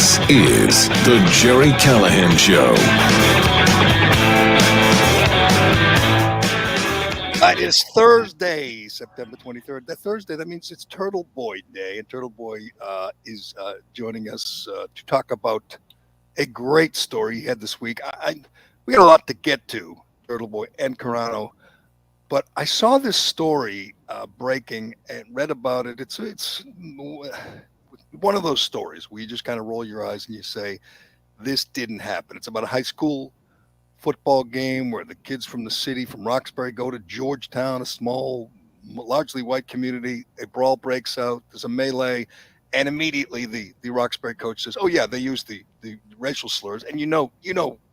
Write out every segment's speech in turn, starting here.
This is the Gerry Callahan Show. It is Thursday, September 23rd. That Thursday, that means it's Turtle Boy Day, and Turtle Boy is joining us to talk about a great story he had this week. We got a lot to get to, Turtle Boy and Carano, but I saw this story breaking and read about it. It's one of those stories where you just kind of roll your eyes and you say, this didn't happen. It's about a high school football game where the kids from the city, from Roxbury, go to Georgetown, a small, largely white community. A brawl breaks out. There's a melee. And immediately the Roxbury coach says, oh, yeah, they used the racial slurs. And you know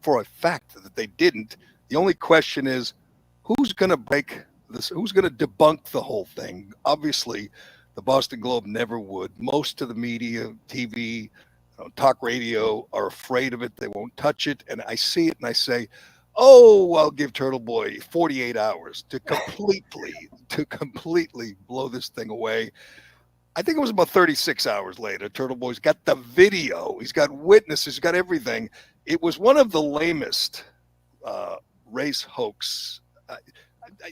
for a fact that they didn't. The only question is, who's going to break this? Who's going to debunk the whole thing? Obviously, the Boston Globe never would. Most of the media, TV, talk radio are afraid of it. They won't touch it. And I see it and I say, oh, I'll give Turtle Boy 48 hours to completely blow this thing away. I think it was about 36 hours later. Turtle Boy's got the video. He's got witnesses. He's got everything. It was one of the lamest race hoax.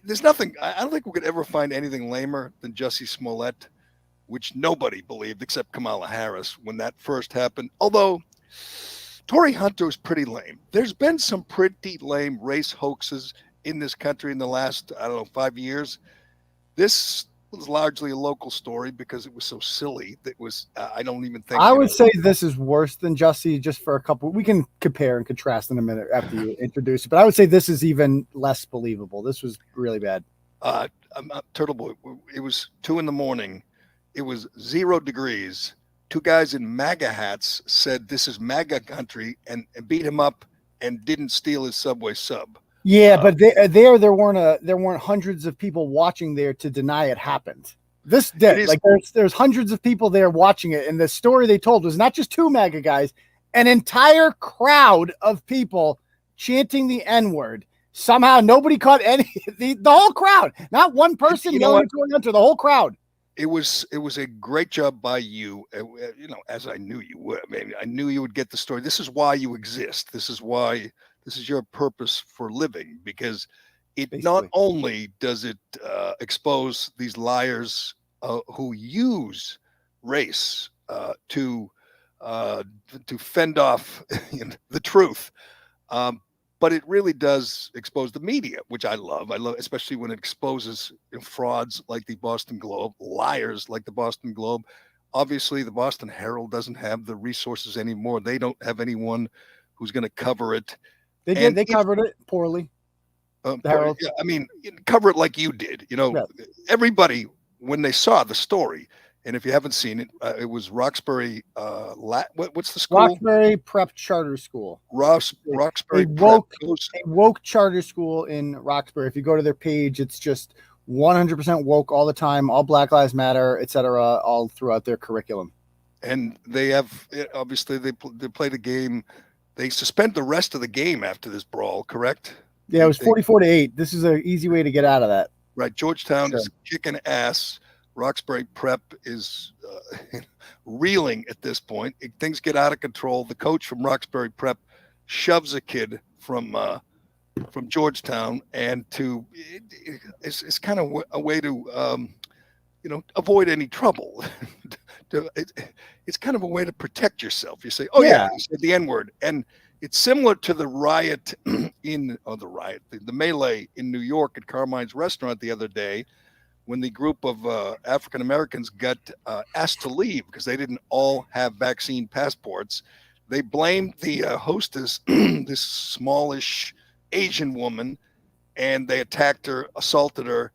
There's nothing. I don't think we could ever find anything lamer than Jussie Smollett, which nobody believed except Kamala Harris when that first happened. Although Tory Hunter was pretty lame. There's been some pretty lame race hoaxes in this country in the last, 5 years. This was largely a local story because it was so silly. That was, I don't even think. I would say this is worse than Jussie just for a couple. We can compare and contrast in a minute after you introduce it. But I would say this is even less believable. This was really bad. Turtle Boy, it was 2 a.m. It was 0 degrees. 2 guys in MAGA hats said this is MAGA country and beat him up and didn't steal his Subway sub. Yeah, but there weren't hundreds of people watching there to deny it happened. This did. Like there's hundreds of people there watching it, and the story they told was not just 2 MAGA guys, an entire crowd of people chanting the N-word. Somehow nobody caught any. The whole crowd, not one person yelling to the whole crowd. It was a great job by you, as I knew you would. I mean, I knew you would get the story. This is why you exist. This is your purpose for living, because it basically, not only does it expose these liars who use race to fend off the truth, but it really does expose the media, which I love. I love, especially when it exposes frauds like the Boston Globe, liars like the Boston Globe. Obviously, the Boston Herald doesn't have the resources anymore. They don't have anyone who's going to cover it. They did. They covered it poorly. Yeah, I mean, cover it like you did. Everybody, when they saw the story, and if you haven't seen it, it was Roxbury. What's the school? Roxbury Prep Charter School. Roxbury a woke charter school in Roxbury. If you go to their page, it's just 100% woke all the time. All Black Lives Matter, etc. All throughout their curriculum. And they have obviously they played a game. They suspend the rest of the game after this brawl. Correct? Yeah, it was 44-8. This is an easy way to get out of that. Right. Georgetown is kicking ass. Roxbury Prep is reeling at this point. Things get out of control. The coach from Roxbury Prep shoves a kid from Georgetown, and it's kind of a way to avoid any trouble. It's kind of a way to protect yourself. You say, "Oh yeah, you said the N-word," and it's similar to the riot the melee in New York at Carmine's restaurant the other day, when the group of African Americans got asked to leave because they didn't all have vaccine passports. They blamed the hostess, this smallish Asian woman, and they attacked her, assaulted her,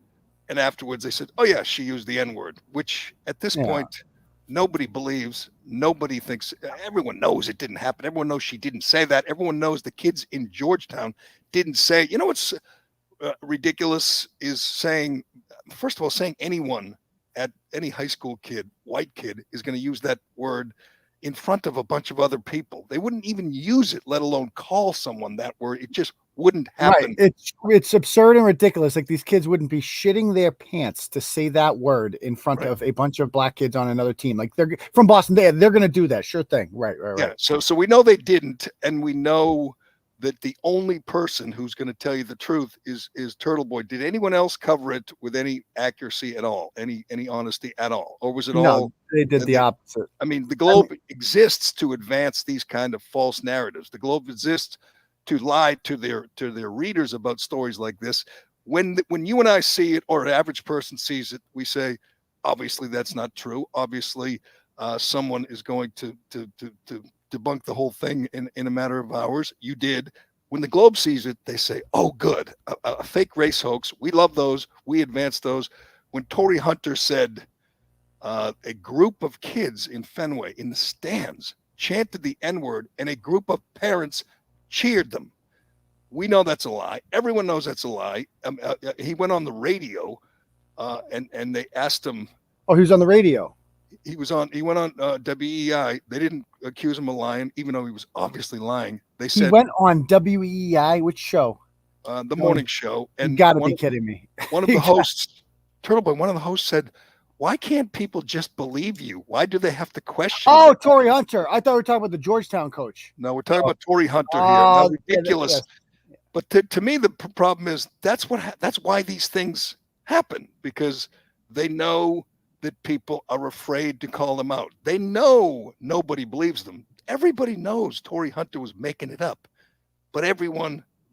and afterwards they said, "Oh yeah, she used the N-word," which at this point nobody believes. Nobody thinks. Everyone knows it didn't happen. Everyone knows she didn't say that. Everyone knows the kids in Georgetown didn't say. You know what's ridiculous is saying. First of all, saying anyone at any high school kid, white kid, is going to use that word in front of a bunch of other people. They wouldn't even use it, let alone call someone that word. It just wouldn't happen. Right. It's absurd and ridiculous. Like these kids wouldn't be shitting their pants to say that word in front of a bunch of black kids on another team. Like they're from Boston. They're going to do that. Sure thing. Right. Yeah. So we know they didn't, and we know that the only person who's going to tell you the truth is Turtle Boy. Did anyone else cover it with any accuracy at all, any honesty at all, or was it all? They did the opposite. I mean, the Globe exists to advance these kind of false narratives. The Globe exists to lie to their readers about stories like this. When you and I see it, or an average person sees it, we say, obviously that's not true. Obviously, someone is going to debunk the whole thing in a matter of hours. You did. When the Globe sees it, they say, oh, good, a fake race hoax. We love those. We advance those. When Tory Hunter said a group of kids in Fenway in the stands chanted the N-word and a group of parents cheered them, we know that's a lie. Everyone knows that's a lie. He went on the radio and they asked him. Oh, he was on the radio. He went on WEI. They didn't accuse him of lying, even though he was obviously lying. They said he went on WEI. Which show? The morning show. And you got to be kidding me. One of the hosts, Turtle Boy, one of the hosts said, why can't people just believe you? Why do they have to question? Oh, Tory Hunter. I thought we were talking about the Georgetown coach. No, we're talking about Tory Hunter here. Now, ridiculous. Yes. But to me, the problem is that's why these things happen, because they know that people are afraid to call them out. They know nobody believes them. Everybody knows Tory Hunter was making it up, but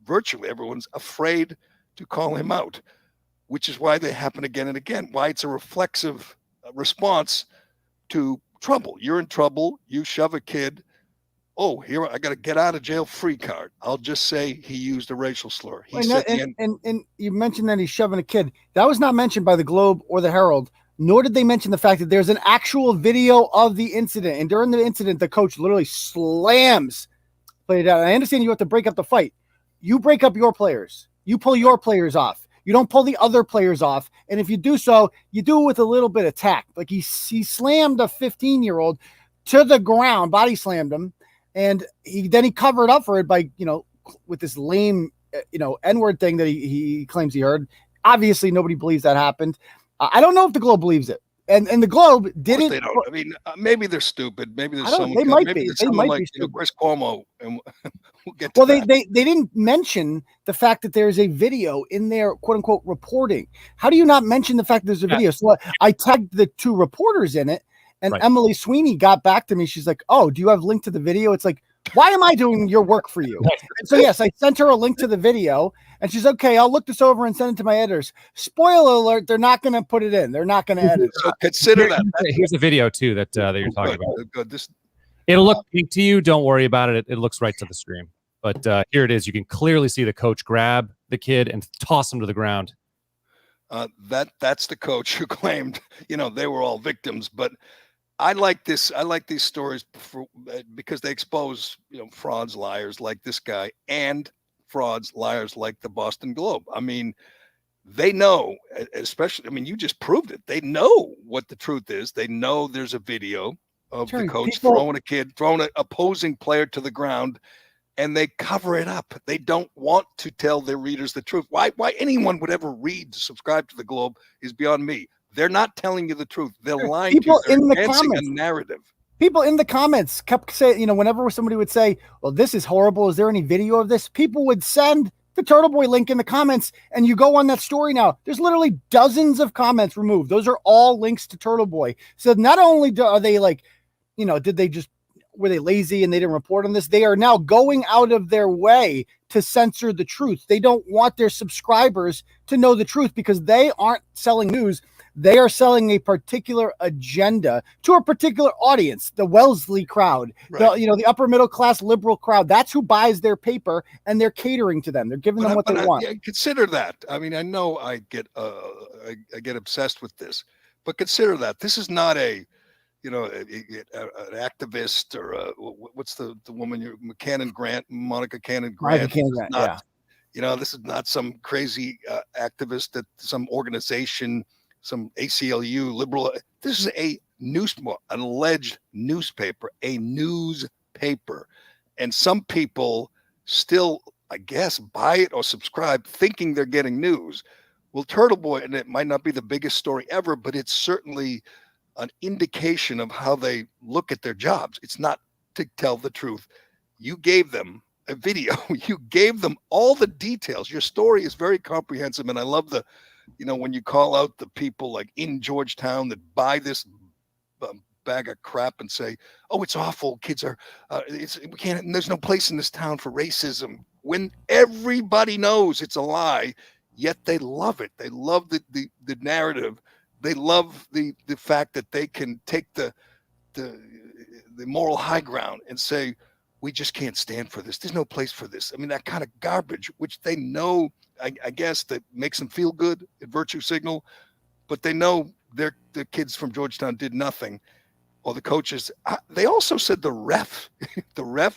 virtually everyone's afraid to call him out, which is why they happen again and again, why it's a reflexive response to trouble. You're in trouble, you shove a kid. Oh, here, I got a get out of jail free card. I'll just say he used a racial slur. And you mentioned that he's shoving a kid. That was not mentioned by the Globe or the Herald, nor did they mention the fact that there's an actual video of the incident. And during the incident, the coach literally played it out. And I understand you have to break up the fight. You break up your players. You pull your players off. You don't pull the other players off. And if you do so, you do it with a little bit of tact. Like he slammed a 15-year-old to the ground, body slammed him. And he covered up for it by, with this lame, N-word thing that he claims he heard. Obviously, nobody believes that happened. I don't know if the Globe believes it. And the Globe didn't. They don't. I mean, maybe they're stupid. Maybe there's someone. They might be. They might like be Chris Cuomo, and we'll get to that. They didn't mention the fact that there's a video in their quote unquote reporting. How do you not mention the fact that there's a video? So I tagged the two reporters in it, and Emily Sweeney got back to me. She's like, "Oh, do you have a link to the video?" It's like, why am I doing your work for you? So yes, I sent her a link to the video, and she's okay. I'll look this over and send it to my editors. Spoiler alert: they're not going to put it in. They're not going to edit. So consider that. Here's a video too that you're talking about. Good. It'll look pink to you. Don't worry about it. It looks right to the stream. But here it is. You can clearly see the coach grab the kid and toss him to the ground. That's the coach who claimed, they were all victims, but. I like this. I like these stories because they expose, frauds, liars like this guy, and frauds, liars like the Boston Globe. I mean, they know, especially. I mean, you just proved it. They know what the truth is. They know there's a video of the coach throwing an opposing player to the ground, and they cover it up. They don't want to tell their readers the truth. Why anyone would ever subscribe to the Globe is beyond me. They're not telling you the truth. They're lying people to you. They're in the comments. A narrative. People in the comments kept saying, whenever somebody would say, well, this is horrible. Is there any video of this? People would send the Turtle Boy link in the comments, and you go on that story now. There's literally dozens of comments removed. Those are all links to Turtle Boy. So not only are they were they lazy and they didn't report on this? They are now going out of their way to censor the truth. They don't want their subscribers to know the truth because they aren't selling news. They are selling a particular agenda to a particular audience, the Wellesley crowd, the upper middle class liberal crowd. That's who buys their paper, and they're catering to them. They're giving them what they want. Consider that. I mean, I know I get obsessed with this, but consider that this is not an activist or what's the woman? Monica Cannon Grant. This is not some crazy activist at some organization. Some ACLU liberal. This is an alleged newspaper, a newspaper. And some people still I guess, buy it or subscribe thinking they're getting news. Well, Turtle Boy, and it might not be the biggest story ever, but it's certainly an indication of how they look at their jobs. It's not to tell the truth. You gave them a video. You gave them all the details. Your story is very comprehensive. And I love when you call out the people like in Georgetown that buy this bag of crap and say, "Oh, it's awful. Kids are, we can't. There's no place in this town for racism." When everybody knows it's a lie, yet they love it. They love the narrative. They love the fact that they can take the moral high ground and say, "We just can't stand for this. There's no place for this." I mean, that kind of garbage, which they know, I guess, that makes them feel good at virtue signal, but they know the kids from Georgetown did nothing. Or the coaches, they also said the ref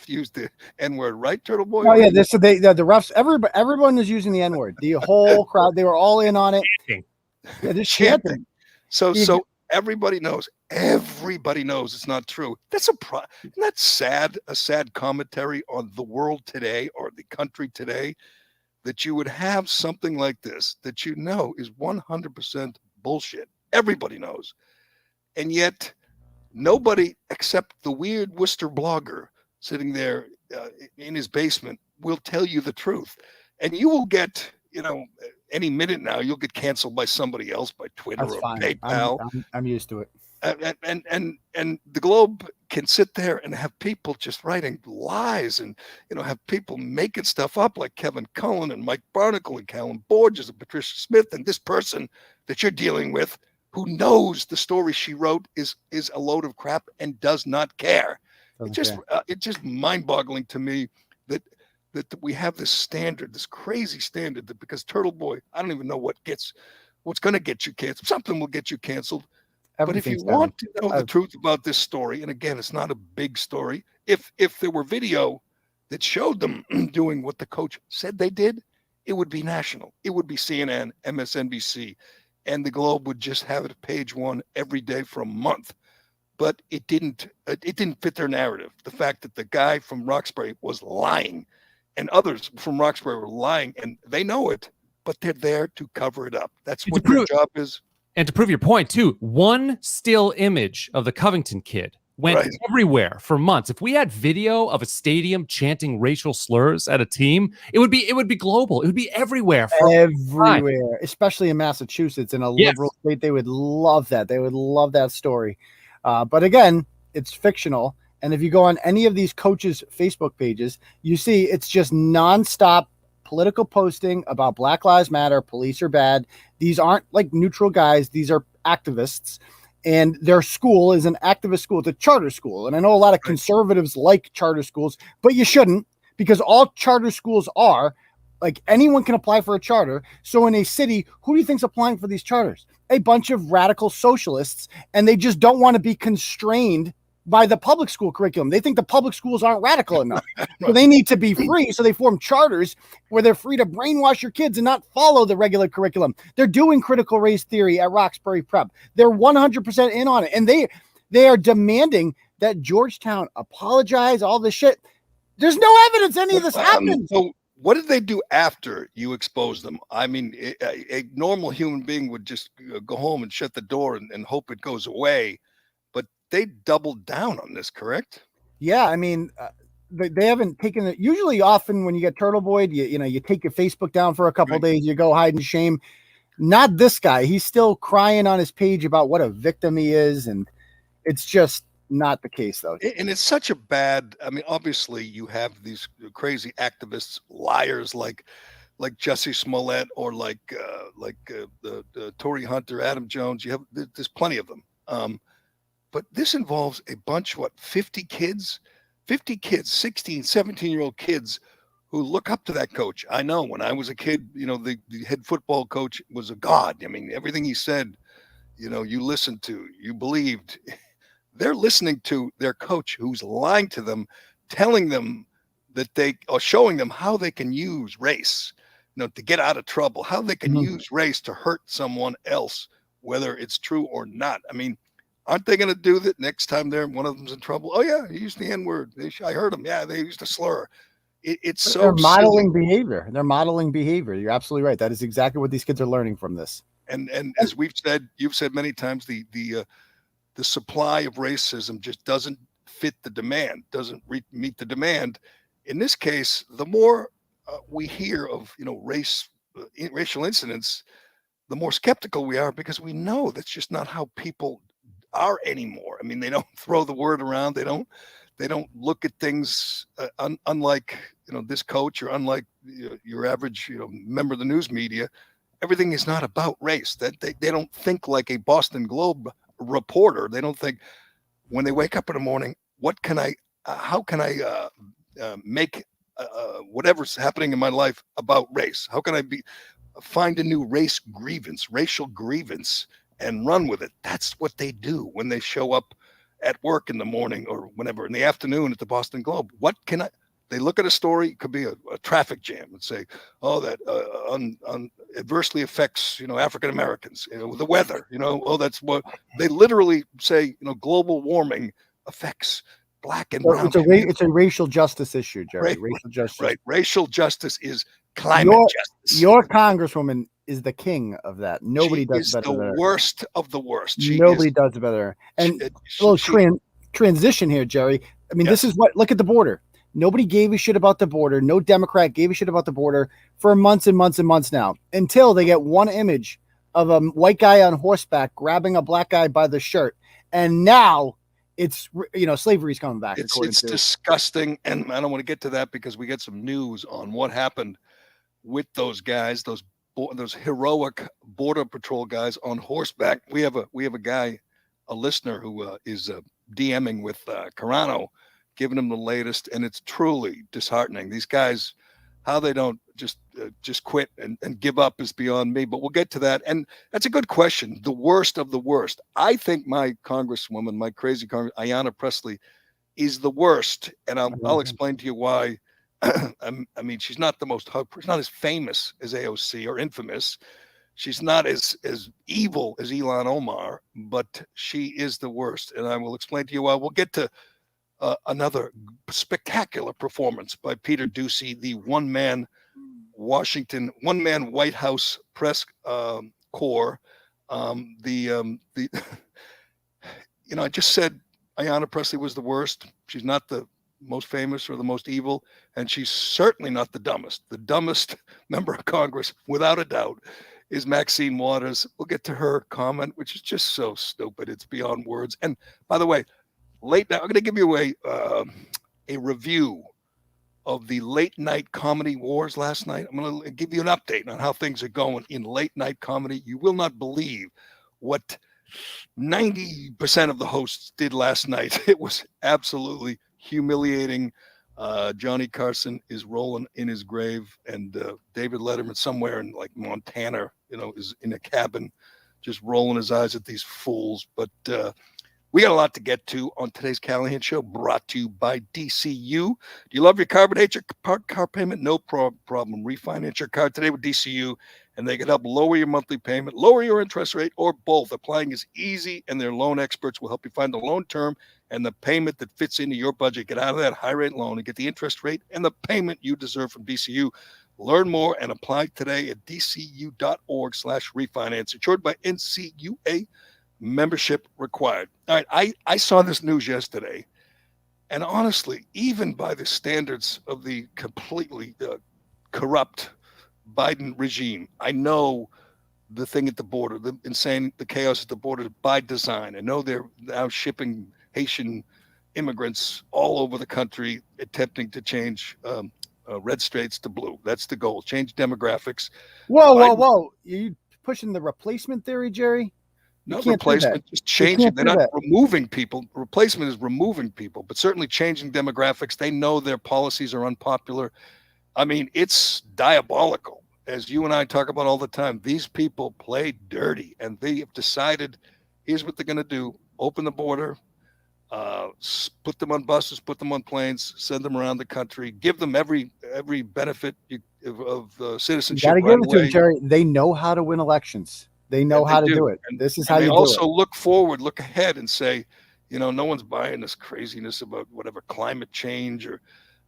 used the N-word, right, Turtle Boy? Oh yeah, the refs, everyone is using the N-word. The whole crowd, they were all in on it. Yeah, they're chanting. So everybody knows. Everybody knows it's not true. Isn't that sad? A sad commentary on the world today or the country today, that you would have something like this that you know is 100% bullshit. Everybody knows, and yet nobody except the weird Worcester blogger sitting there in his basement will tell you the truth. And you will get, any minute now, you'll get canceled by somebody else, by Twitter or PayPal. I'm used to it. And the Globe can sit there and have people just writing lies and, have people making stuff up like Kevin Cullen and Mike Barnacle and Callum Borges and Patricia Smith, and this person that you're dealing with, who knows the story she wrote is a load of crap and does not care. It's just mind-boggling to me that we have this standard, this crazy standard, that because Turtle Boy, I don't even know what's going to get you canceled. Something will get you canceled. But if you want to know the truth about this story, and again, it's not a big story. If there were video that showed them doing what the coach said they did, it would be national. It would be CNN, MSNBC. And the Globe would just have it at page one every day for a month. But it didn't fit their narrative. The fact that the guy from Roxbury was lying and others from Roxbury were lying, and they know it, but they're there to cover it up. That's what their job is. And to prove your point, too, one still image of the Covington kid went everywhere for months. If we had video of a stadium chanting racial slurs at a team, it would be global. It would be everywhere. Everywhere, especially in Massachusetts, in a liberal state. They would love that. They would love that story. But again, it's fictional. And if you go on any of these coaches' Facebook pages, you see it's just nonstop political posting about Black Lives Matter, police are bad. These aren't like neutral guys. These are activists. And their school is an activist school. It's a charter school. And I know a lot of conservatives like charter schools, but you shouldn't, because all charter schools are, like, anyone can apply for a charter. So in a city, who do you think's applying for these charters? A bunch of radical socialists, and they just don't want to be constrained by the public school curriculum. They think the public schools aren't radical enough. So they need to be free. So they form charters where they're free to brainwash your kids and not follow the regular curriculum. They're doing critical race theory at Roxbury Prep. They're 100% in on it. And they are demanding that Georgetown apologize, all this shit. There's no evidence any of this happened. So what did they do after you exposed them? I mean, a normal human being would just go home and shut the door and hope it goes away. They doubled down on this, correct? Yeah, I mean, they haven't taken it. Usually, often when you get Turtle Boy, you take your Facebook down for a couple of days, you go hide in shame. Not this guy. He's still crying on his page about what a victim he is, and it's just not the case, though. And it's such a bad. I mean, obviously, you have these crazy activists, liars like Jussie Smollett or like the Tory Hunter, Adam Jones.꯫ There's plenty of them. But this involves a bunch, 50 kids, 16, 17-year-old kids who look up to that coach. I know when I was a kid, the head football coach was a god. I mean, everything he said, you listened to, you believed. They're listening to their coach who's lying to them, telling them that they are showing them how they can use race, to get out of trouble, how they can use race to hurt someone else, whether it's true or not. I mean, aren't they going to do that next time one of them's in trouble? Oh, yeah, he used the N-word. I heard him. Yeah, they used a slur. It's so they're modeling silly. behavior. They're modeling behavior. You're absolutely right. That is exactly what these kids are learning from this. And as you've said many times, the supply of racism just doesn't fit the demand, doesn't meet the demand. In this case, the more we hear of racial incidents, the more skeptical we are, because we know that's just not how people are anymore. I mean, they don't throw the word around. They don't look at things unlike this coach, or unlike your average member of the news media. Everything is not about race. That they don't think like a Boston Globe reporter. They don't think, when they wake up in the morning, how can I make whatever's happening in my life about race? How can I find a new racial grievance, and run with it? That's what they do when they show up at work in the morning, or whenever in the afternoon at the Boston Globe. They look at a story, it could be a traffic jam, and say, oh, that adversely affects, African Americans, the weather, oh, that's what they literally say, global warming affects black and brown. It's a racial justice issue, Jerry. Racial justice. Right. Racial justice is climate justice. Your congresswoman is the king of that. Nobody does better than her. The worst of the worst. Nobody does better. And a little transition here, Jerry. I mean, This is look at the border. Nobody gave a shit about the border. No Democrat gave a shit about the border for months and months and months now, until they get one image of a white guy on horseback grabbing a black guy by the shirt. And now it's, slavery's coming back. It's disgusting. And I don't want to get to that, because we get some news on what happened with those guys, those heroic Border Patrol guys on horseback. We have a guy, a listener, who is DMing with Carano, giving him the latest, and it's truly disheartening. These guys, how they don't just quit and give up is beyond me, but we'll get to that. And that's a good question. The worst of the worst. I think my congresswoman, my crazy Ayanna Pressley, is the worst, and I'll explain to you why. I mean, she's not she's not as famous as AOC, or infamous. She's not as evil as Ilhan Omar, but she is the worst, and I will explain to you why. We'll get to another spectacular performance by Peter Doocy, the one-man White House press corps. I just said Ayanna Pressley was the worst. She's not the most famous or the most evil, and she's certainly not the dumbest. The dumbest member of Congress, without a doubt, is Maxine Waters. We'll get to her comment, which is just so stupid. It's beyond words. And by the way, late night, I'm going to give you a review of the late night comedy wars last night. I'm going to give you an update on how things are going in late night comedy. You will not believe what 90% of the hosts did last night. It was absolutely humiliating. Johnny Carson is rolling in his grave, and David Letterman, somewhere in like Montana, is in a cabin just rolling his eyes at these fools. But we got a lot to get to on today's Callahan Show, brought to you by DCU. Do you love your car but hate your car payment? No problem. Refinance your car today with DCU, and they can help lower your monthly payment, lower your interest rate, or both. Applying is easy, and their loan experts will help you find the loan term and the payment that fits into your budget. Get out of that high-rate loan and get the interest rate and the payment you deserve from DCU. Learn more and apply today at dcu.org/refinance. Insured by NCUA. Membership required. All right, I saw this news yesterday, and honestly, even by the standards of the completely corrupt Biden regime, I know the thing at the border, the chaos at the border by design. I know they're now shipping Haitian immigrants all over the country, attempting to change red states to blue. That's the goal. Change demographics. Whoa! You pushing the replacement theory, Jerry? Not replacement, just changing. They're not removing people. Replacement is removing people, but certainly changing demographics. They know their policies are unpopular. I mean, it's diabolical. As you and I talk about all the time, these people play dirty, and they have decided, here's what they're going to do: open the border, put them on buses, put them on planes, send them around the country, give them every benefit of citizenship. You got to give it to them, Jerry. They know how to win elections. They know how to do it. And this is how you do it. They also look forward, look ahead, and say, no one's buying this craziness about whatever climate change or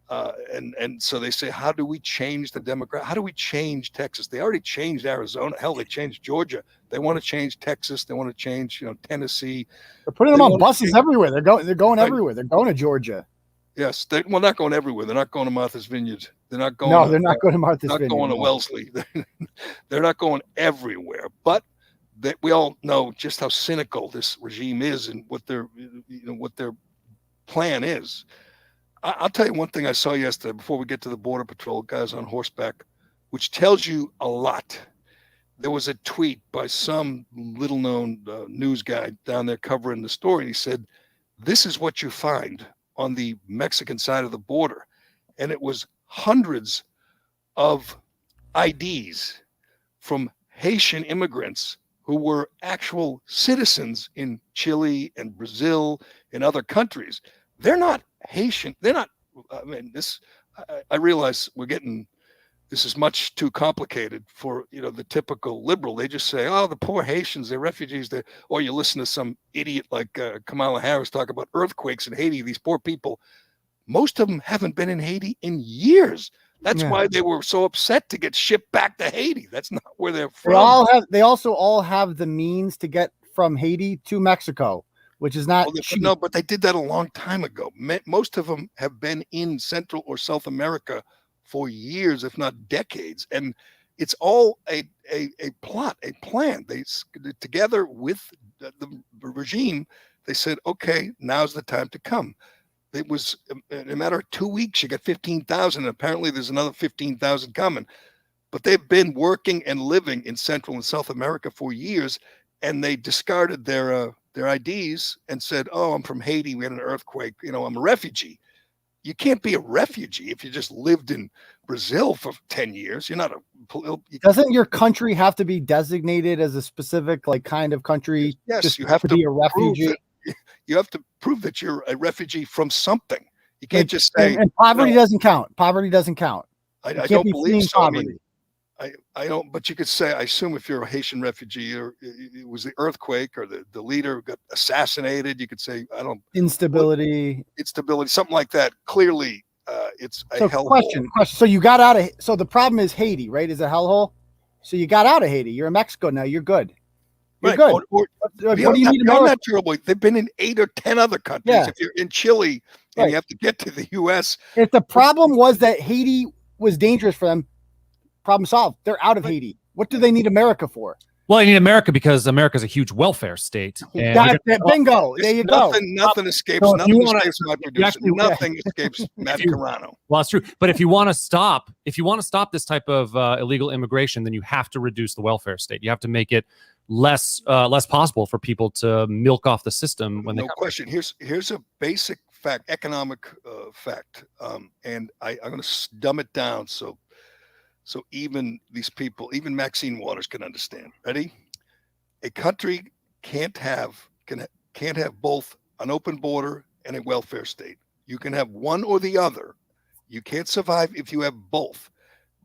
And so they say, how do we change the demographic? How do we change Texas? They already changed Arizona. Hell, they changed Georgia. They want to change Texas. They want to change, Tennessee. They're putting them on buses everywhere. They're going Right. everywhere. They're going to Georgia. Yes, well, not going everywhere. They're not going to Martha's Vineyard. They're not going. No, they're not going to Martha's Vineyard. Not going to Wellesley. They're not going everywhere. But we all know just how cynical this regime is and what their plan is. I'll tell you one thing I saw yesterday before we get to the Border Patrol guys on horseback, which tells you a lot. There was a tweet by some little-known news guy down there covering the story. He said, "This is what you find on the Mexican side of the border," and it was hundreds of IDs from Haitian immigrants who were actual citizens in Chile and Brazil and other countries. They're not Haitian. They're not. I mean, I realize this is much too complicated for the typical liberal. They just say, "Oh, the poor Haitians, they're refugees." Or you listen to some idiot like Kamala Harris talk about earthquakes in Haiti. These poor people. Most of them haven't been in Haiti in years. That's why they were so upset to get shipped back to Haiti. That's not where they're from. They also all have the means to get from Haiti to Mexico, which is not cheap. No, but they did that a long time ago. Most of them have been in Central or South America for years, if not decades. And it's all a plot, a plan. They together with the regime, they said, okay, now's the time to come. It was in a matter of 2 weeks, you got 15,000. And apparently there's another 15,000 coming. But they've been working and living in Central and South America for years, and they discarded their IDs and said, "Oh, I'm from Haiti. We had an earthquake. I'm a refugee." You can't be a refugee if you just lived in Brazil for 10 years. You're not Doesn't your country have to be designated as a specific kind of country? Yes, you have to be a refugee. You have to prove that you're a refugee from something. You can't just say. And poverty doesn't count. Poverty doesn't count. I don't believe so. Poverty. I don't, but you could say, I assume if you're a Haitian refugee or it was the earthquake or the leader got assassinated, you could say, instability, something like that. Clearly, it's a hellhole. Question. So you got out of, so the problem is Haiti, right? Is a hellhole. So you got out of Haiti. You're in Mexico now. You're good. You're good. What do you need that terrible? They've been in 8 or 10 other countries. Yeah. If you're in Chile and you have to get to the U.S. If the problem was that Haiti was dangerous for them, problem solved. They're out of Haiti. What do they need America for? Well, they need America because America is a huge welfare state. Bingo. There you go. Nothing escapes. Nothing escapes my producer. Nothing escapes Matt Carano. Well, that's true. But if you want to stop this type of illegal immigration, then you have to reduce the welfare state. You have to make it less possible for people to milk off the system when they come. No question. Here's a basic fact, economic fact, and I'm going to dumb it down so even these people, even Maxine Waters can understand. Ready? A country can't have both an open border and a welfare state. You can have one or the other. You can't survive if you have both,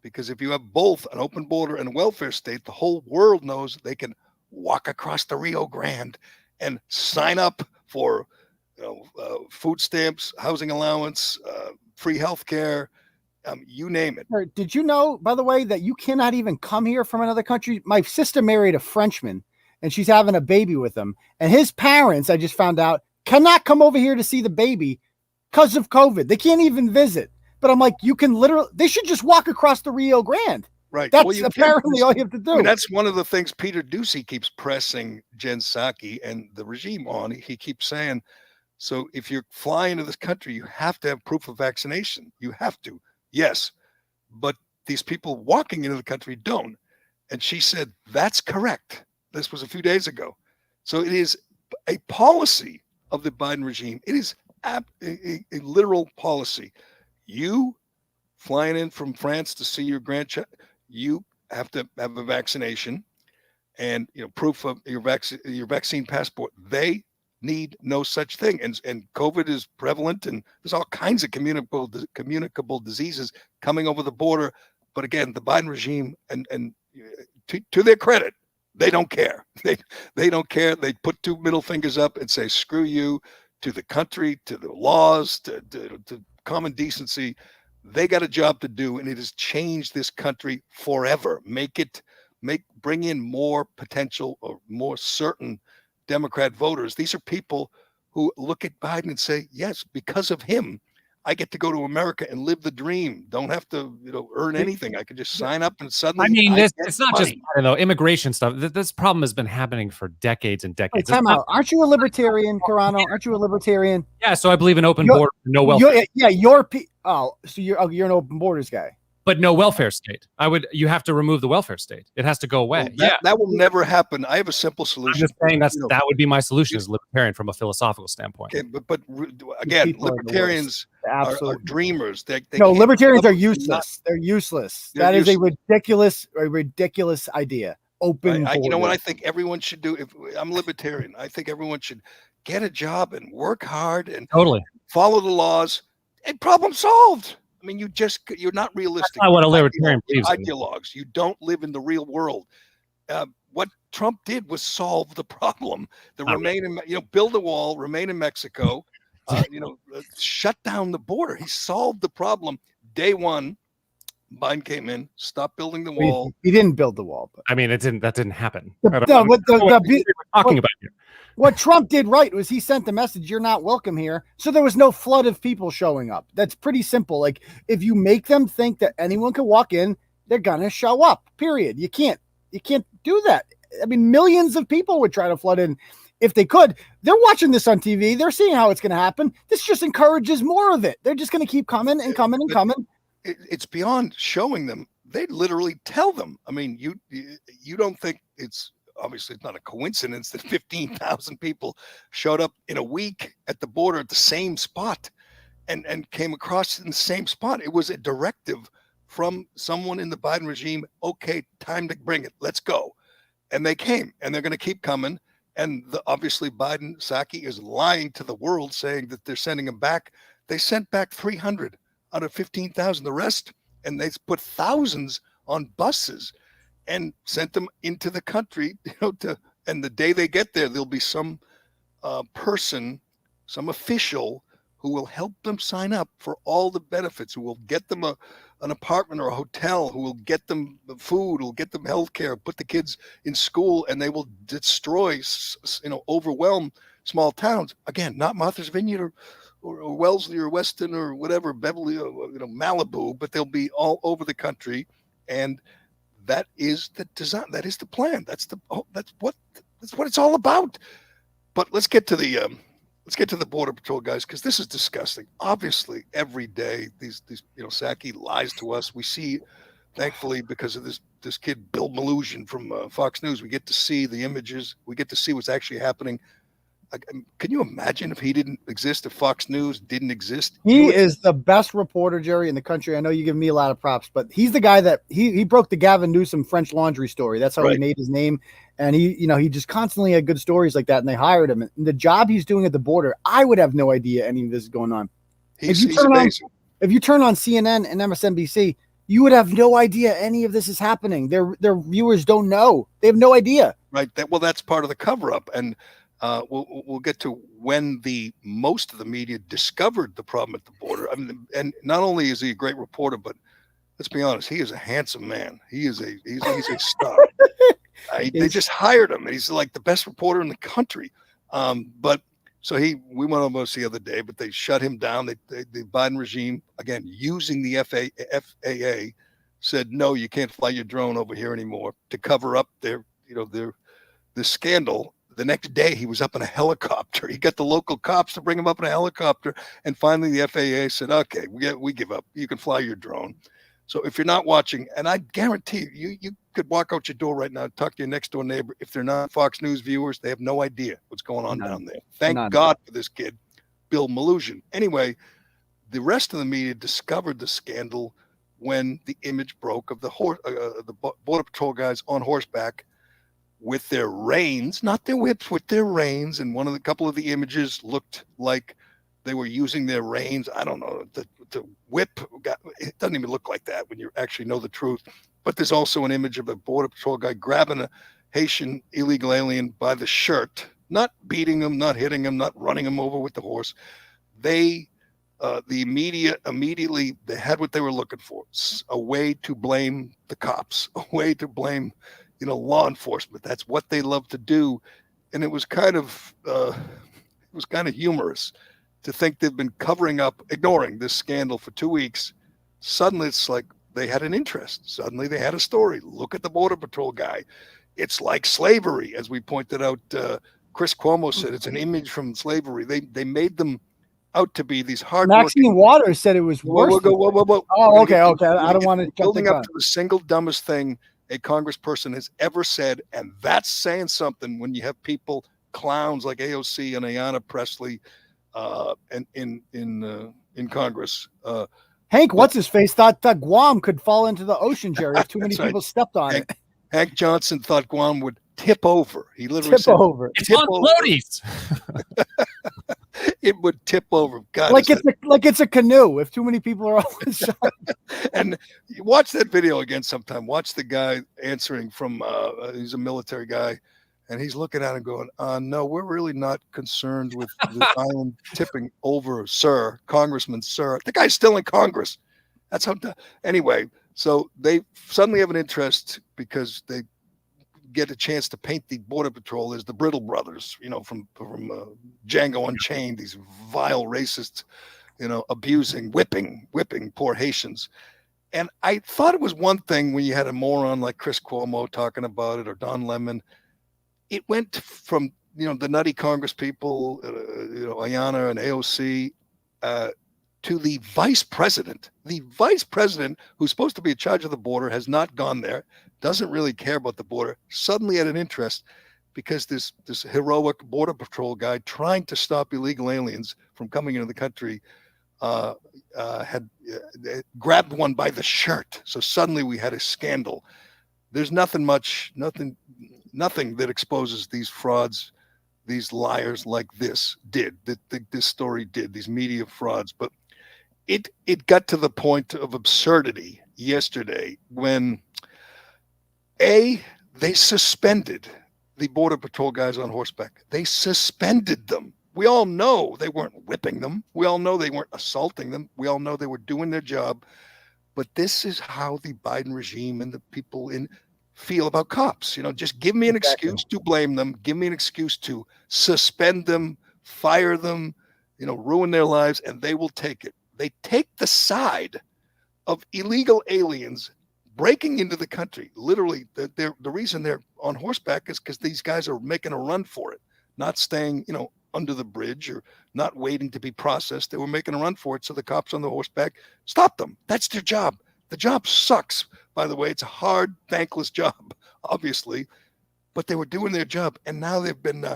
because if you have both an open border and a welfare state, the whole world knows they can walk across the Rio Grande and sign up for food stamps, housing allowance, free health care. You name it. Did you know, by the way, that you cannot even come here from another country? My sister married a Frenchman, and she's having a baby with him. And his parents, I just found out, cannot come over here to see the baby because of COVID. They can't even visit. But I'm like, they should just walk across the Rio Grande. Right. That's apparently all you have to do. I mean, that's one of the things Peter Doocy keeps pressing Jen Psaki and the regime on. He keeps saying, so if you're flying to this country, you have to have proof of vaccination. You have to. Yes, but these people walking into the country don't. And she said, that's correct. This was a few days ago. So it is a policy of the Biden regime. It is a literal policy. You flying in from France to see your grandchild, you have to have a vaccination and proof of your vaccine passport. They need no such thing, and COVID is prevalent, and there's all kinds of communicable diseases coming over the border. But again, the Biden regime, and to their credit, they don't care. They don't care. They put 2 middle fingers up and say, "Screw you," to the country, to the laws, to common decency. They got a job to do, and it has changed this country forever. Bring in more potential or more certain Democrat voters. These are people who look at Biden and say, yes, because of him, I get to go to America and live the dream. Don't have to, earn anything. I could just sign up and suddenly. I mean, it's not just immigration stuff. This problem has been happening for decades and decades. Wait, time out. Aren't you a libertarian, Carano? Aren't you a libertarian? Yeah, so I believe in open borders, no welfare. So you're an open borders guy. But no welfare state. You have to remove the welfare state. It has to go away. Well, that will never happen. I have a simple solution. I'm just saying that would be my solution as a libertarian from a philosophical standpoint. Okay, but again, libertarians are dreamers. Libertarians are useless. They're useless. That is a ridiculous idea. Open borders. You know what I think everyone should do? If I'm libertarian, I think everyone should get a job and work hard and follow the laws, and problem solved. I mean, you're not realistic. That's not what a libertarian believes. Ideologues. You don't live in the real world. What Trump did was solve the problem. Build a wall, remain in Mexico, shut down the border. He solved the problem. Day one, Biden came in, stopped building the wall. He didn't build the wall. But. I mean, that didn't happen. What Trump did right was he sent the message, you're not welcome here. So there was no flood of people showing up. That's pretty simple. Like, if you make them think that anyone can walk in, they're going to show up, period. You can't do that. I mean, millions of people would try to flood in if they could. They're watching this on TV. They're seeing how it's going to happen. This just encourages more of it. They're just going to keep coming and coming and coming. It's beyond showing them. They literally tell them. I mean, you don't think obviously it's not a coincidence that 15,000 people showed up in a week at the border at the same spot and came across in the same spot. It was a directive from someone in the Biden regime. Okay, time to bring it. Let's go. And they came, and they're going to keep coming. And obviously Biden, Psaki is lying to the world saying that they're sending them back. They sent back 300 out of 15,000. The rest, and they put thousands on buses and sent them into the country, and the day they get there, there'll be some person, some official who will help them sign up for all the benefits, who will get them an apartment or a hotel, who will get them food, who will get them health care, put the kids in school, and they will destroy, overwhelm small towns. Again, not Martha's Vineyard or Wellesley or Weston or whatever, Beverly, Malibu, but they'll be all over the country. And that is the design. That is the plan. That's what it's all about. But let's get to the Border Patrol guys, because this is disgusting. Obviously, every day these Psaki lies to us. We see, thankfully, because of this kid Bill Maloogian from Fox News, we get to see the images. We get to see what's actually happening. Can you imagine if he didn't exist, if Fox News didn't exist? He is the best reporter, Gerry, in the country. I know you give me a lot of props, but he's the guy that he broke the Gavin Newsom French Laundry story. That's how he made his name. And he just constantly had good stories like that, and they hired him. And the job he's doing at the border, I would have no idea any of this is going on. He's amazing. If you turn on CNN and MSNBC, you would have no idea any of this is happening. Their viewers don't know. They have no idea. Right. That's part of the cover-up. And we'll get to when most of the media discovered the problem at the border. I mean, and not only is he a great reporter, but let's be honest, he is a handsome man. He's a star. They just hired him. He's like the best reporter in the country. But so we went on most the other day, but they shut him down. The Biden regime, again, using the FAA, said, no, you can't fly your drone over here anymore, to cover up the scandal. The next day, he was up in a helicopter. He got the local cops to bring him up in a helicopter. And finally, the FAA said, okay, we give up. You can fly your drone. So if you're not watching, and I guarantee you could walk out your door right now and talk to your next door neighbor. If they're not Fox News viewers, they have no idea what's going on down there. Thank God for this kid, Bill Maloogian. Anyway, the rest of the media discovered the scandal when the image broke of the Border Patrol guys on horseback with their reins, not their whips, with their reins. And a couple of the images looked like they were using their reins. I don't know. The whip, it doesn't even look like that when you actually know the truth. But there's also an image of a Border Patrol guy grabbing a Haitian illegal alien by the shirt, not beating him, not hitting him, not running him over with the horse. They the media immediately, they had what they were looking for: a way to blame the cops, a way to blame, law enforcement. That's what they love to do, and it was kind of humorous to think they've been covering up, ignoring this scandal for 2 weeks. Suddenly, it's like they had an interest. Suddenly, they had a story. Look at the Border Patrol guy. It's like slavery, as we pointed out. Chris Cuomo said it's an image from slavery. They made them out to be these hard. Maxine Waters said it was worse. Whoa. Oh, okay. I don't want to building up to the single dumbest thing a congressperson has ever said, and that's saying something when you have people, clowns like AOC and Ayanna Pressley, and in Congress. Hank, what's his face, thought Guam could fall into the ocean, Jerry, if too many people stepped on it. Hank Johnson thought Guam would tip over. He literally said, over. It's on floaties. It would tip over. God, like it's a canoe. If too many people are on and you watch that video again sometime. Watch the guy answering from. He's a military guy, and he's looking at him going, "No, we're really not concerned with the island tipping over, sir, Congressman, sir." The guy's still in Congress. That's how. Anyway, so they suddenly have an interest because they get a chance to paint the Border Patrol as the Brittle Brothers, from Django Unchained, these vile racists, abusing, whipping poor Haitians. And I thought it was one thing when you had a moron like Chris Cuomo talking about it, or Don Lemon. It went from, the nutty Congress people, Ayanna and AOC, to the vice president. The vice president, who's supposed to be in charge of the border, has not gone there, doesn't really care about the border, suddenly had an interest because this heroic Border Patrol guy trying to stop illegal aliens from coming into the country had grabbed one by the shirt. So suddenly we had a scandal. There's nothing that exposes these frauds, these liars like this did, that this story did, these media frauds. But it got to the point of absurdity yesterday when they suspended the Border Patrol guys on horseback. They suspended them. We all know they weren't whipping them. We all know they weren't assaulting them. We all know they were doing their job. But this is how the Biden regime and the people feel about cops. Just give me an excuse to blame them. Give me an excuse to suspend them, fire them, ruin their lives, and they will take it. They take the side of illegal aliens breaking into the country. Literally, the reason they're on horseback is because these guys are making a run for it, not staying, under the bridge or not waiting to be processed. They were making a run for it. So the cops on the horseback stop them. That's their job. The job sucks, by the way. It's a hard, thankless job, obviously, but they were doing their job. And now they've been,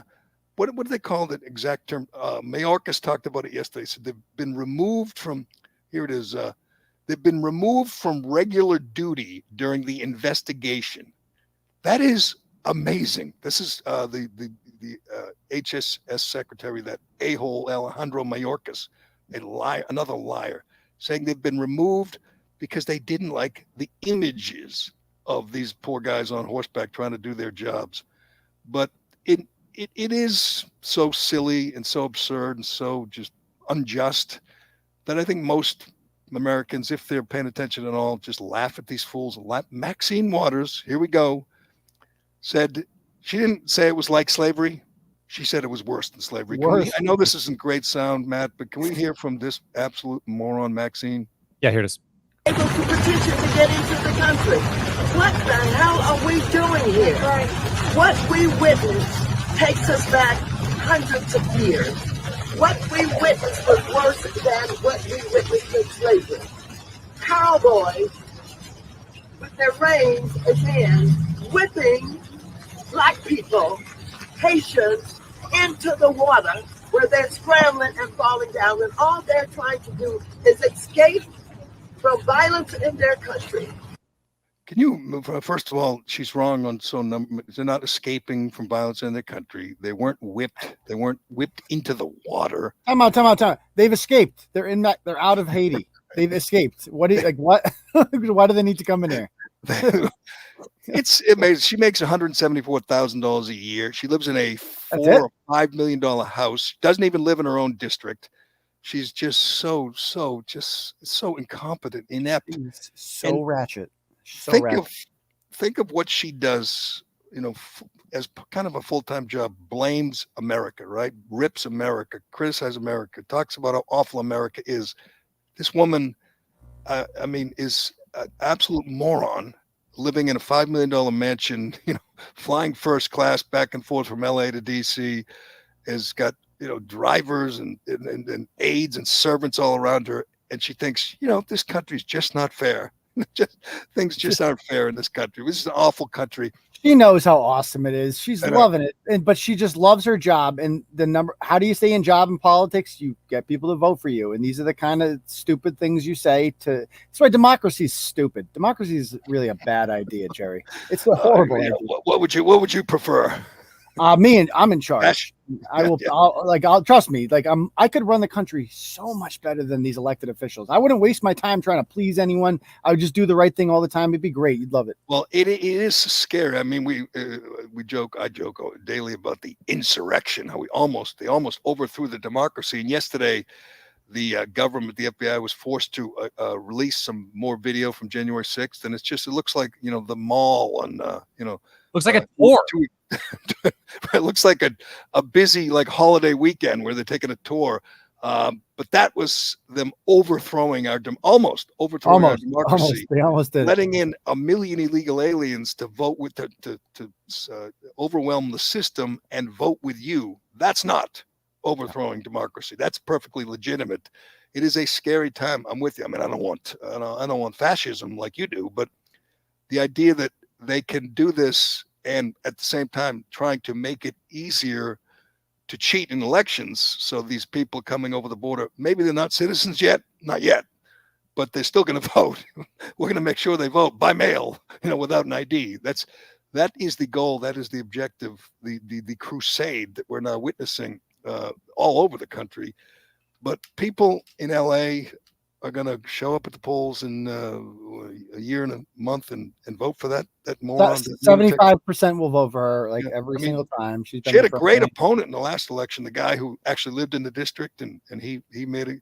what do they call the exact term? Mayorkas talked about it yesterday. So they've been removed from, here it is, they've been removed from regular duty during the investigation. That is amazing. This is the HSS secretary, that a-hole Alejandro Mayorkas, another liar, saying they've been removed because they didn't like the images of these poor guys on horseback trying to do their jobs. But it is so silly and so absurd and so just unjust that I think most Americans, if they're paying attention at all, just laugh at these fools. Maxine Waters, here we go, said she didn't say it was like slavery. She said it was worse than slavery. I know this isn't great sound, Matt, but can we hear from this absolute moron, Maxine? Yeah, here it is. Able to petition to get into the country. What the hell are we doing here? Right. What we witnessed takes us back hundreds of years. What we witnessed was worse than what we witnessed in slavery. Cowboys with their reins in hand, whipping black people, Haitians, into the water where they're scrambling and falling down, and all they're trying to do is escape from violence in their country. Can you move? First of all, she's wrong on they're not escaping from violence in their country. They weren't whipped. They weren't whipped into the water. Time out. They've escaped. They're out of Haiti. They've escaped. What? Why do they need to come in here? It's amazing. She makes $174,000 a year. She lives in a $4 or $5 million house. Doesn't even live in her own district. She's just so incompetent, inept. She's so ratchet. So think ratchet. of think of what she does, as kind of a full-time job. Blames America, right? Rips America, criticizes America, talks about how awful America is. This woman, is an absolute moron, living in a $5 million mansion, flying first class back and forth from LA to DC, has got, drivers and aides and servants all around her. And she thinks, this country's just not fair. Things just aren't fair in this country. This is an awful country. She knows how awesome it is. She's loving it. But she just loves her job. And how do you stay in job in politics? You get people to vote for you. And these are the kind of stupid things you say that's why democracy is stupid. Democracy is really a bad idea, Jerry. It's a horrible idea. What would you prefer? I'm in charge. I'll trust me. I could run the country so much better than these elected officials. I wouldn't waste my time trying to please anyone. I would just do the right thing all the time. It'd be great. You'd love it. Well, it is scary. I mean, I joke daily about the insurrection, how they almost overthrew the democracy. And yesterday, the government, the FBI, was forced to release some more video from January 6th. And it looks like, the mall and, looks like a tour. It looks like a busy holiday weekend where they're taking a tour. But that was them almost overthrowing our democracy. They almost did. Letting in 1 million illegal aliens to vote with to overwhelm the system and vote with you. That's not overthrowing democracy. That's perfectly legitimate. It is a scary time. I'm with you. I mean, I don't want fascism like you do, but the idea that they can do this and at the same time trying to make it easier to cheat in elections. So these people coming over the border, maybe they're not citizens yet, not yet, but they're still going to vote. We're going to make sure they vote by mail, without an ID. That is the goal. That is the objective, the crusade that we're now witnessing all over the country. But people in LA are going to show up at the polls in a year and a month and vote for that moron. 75% will vote for her every single time. She had a great opponent in the last election, the guy who actually lived in the district, and he made it.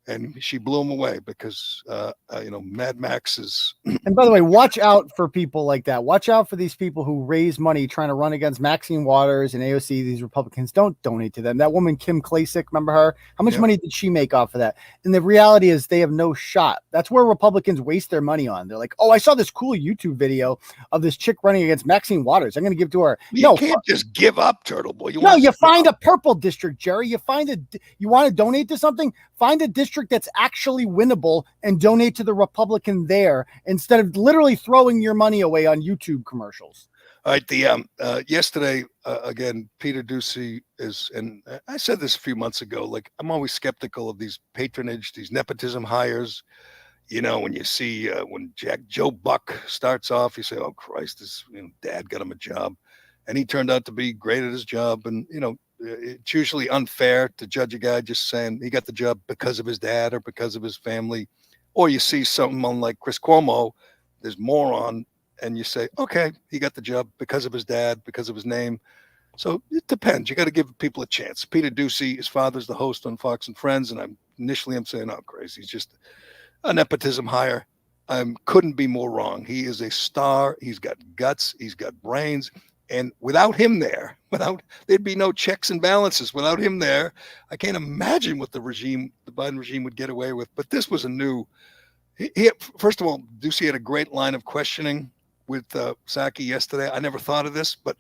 And she blew him away because, Mad Max is. And by the way, watch out for people like that. Watch out for these people who raise money trying to run against Maxine Waters and AOC. These Republicans, don't donate to them. That woman, Kim Klacik, remember her? How much money did she make off of that? And the reality is they have no shot. That's where Republicans waste their money on. They're like, oh, I saw this cool YouTube video of this chick running against Maxine Waters. I'm going to give it to her. You can't just give up, Turtle Boy. You find a purple district, Jerry. You want to donate to something? Find a district that's actually winnable and donate to the Republican there instead of literally throwing your money away on YouTube commercials. All right. Yesterday, again, Peter Doocy and I said this a few months ago, I'm always skeptical of these patronage, these nepotism hires. When you see when Joe Buck starts off, you say, oh, Christ, this dad got him a job. And he turned out to be great at his job. And, it's usually unfair to judge a guy just saying he got the job because of his dad or because of his family. Or you see someone like Chris Cuomo, this moron, and you say, okay, he got the job because of his dad, because of his name. So it depends. You got to give people a chance. Peter Doocy, his father's the host on Fox and Friends. And I'm saying, oh, crazy. He's just a nepotism hire. Couldn't be more wrong. He is a star. He's got guts. He's got brains. And without him there, there'd be no checks and balances. Without him there, I can't imagine what the Biden regime would get away with. But this was first of all, Doocy had a great line of questioning with Psaki yesterday. I never thought of this, but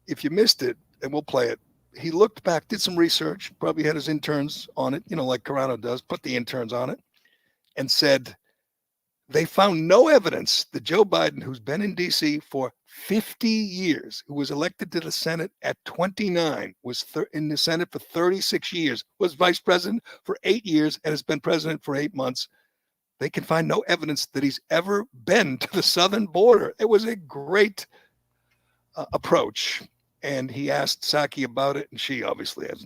if you missed it, and we'll play it, he looked back, did some research, probably had his interns on it, like Carano does, put the interns on it, and said, they found no evidence that Joe Biden, who's been in D.C. for 50 years, who was elected to the Senate at 29, was in the Senate for 36 years, was vice president for 8 years, and has been president for 8 months. They can find no evidence that he's ever been to the southern border. It was a great approach. And he asked Psaki about it, and she obviously has